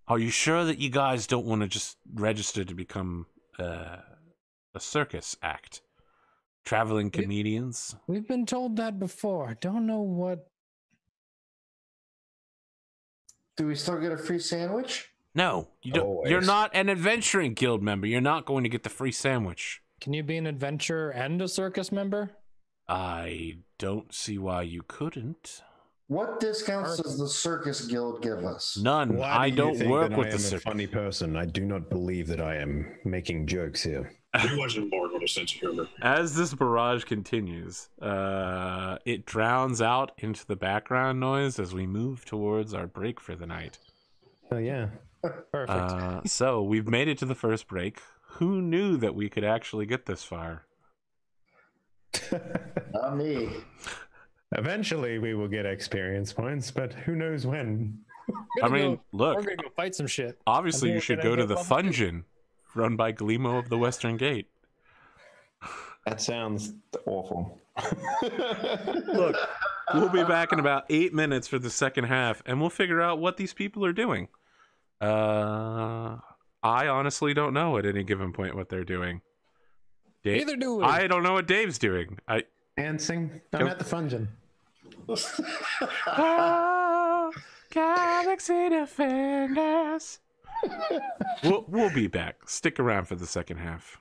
Speaker 1: Are you sure that you guys don't want to just register to become a circus act? Traveling comedians?
Speaker 3: We've been told that before. I don't know what.
Speaker 4: Do we still get a free sandwich?
Speaker 1: No, you don't.
Speaker 2: Always.
Speaker 1: You're not an adventuring guild member. You're not going to get the free sandwich.
Speaker 3: Can you be an adventurer and a circus member?
Speaker 1: I don't see why you couldn't.
Speaker 4: What discounts does the Circus Guild give us?
Speaker 1: None.
Speaker 2: Why
Speaker 1: I
Speaker 2: do you
Speaker 1: don't
Speaker 2: think
Speaker 1: work
Speaker 2: that
Speaker 1: with
Speaker 2: I
Speaker 1: the
Speaker 2: am a
Speaker 1: circus.
Speaker 2: funny person. I do not believe that I am making jokes here.
Speaker 5: He wasn't born with a sense of humor.
Speaker 1: As this barrage continues, it drowns out into the background noise as we move towards our break for the night.
Speaker 2: Oh yeah.
Speaker 3: Perfect.
Speaker 1: So we've made it to the first break. Who knew that we could actually get this far?
Speaker 4: Not me.
Speaker 2: Eventually, we will get experience points, but who knows when?
Speaker 1: I mean, look,
Speaker 3: we're gonna go fight some shit.
Speaker 1: obviously
Speaker 3: And
Speaker 1: you
Speaker 3: then
Speaker 1: should
Speaker 3: we're
Speaker 1: go
Speaker 3: gonna
Speaker 1: to the
Speaker 3: go level
Speaker 1: Fungeon, run by Glimo of the Western Gate.
Speaker 2: That sounds awful.
Speaker 1: Look, we'll be back in about 8 minutes for the second half, and we'll figure out what these people are doing. I honestly don't know at any given point what they're doing.
Speaker 3: Neither do we.
Speaker 1: I don't know what Dave's doing.
Speaker 2: Dancing. I'm at the Fungeon.
Speaker 1: Galaxy Defenders. We'll be back. Stick around for the second half.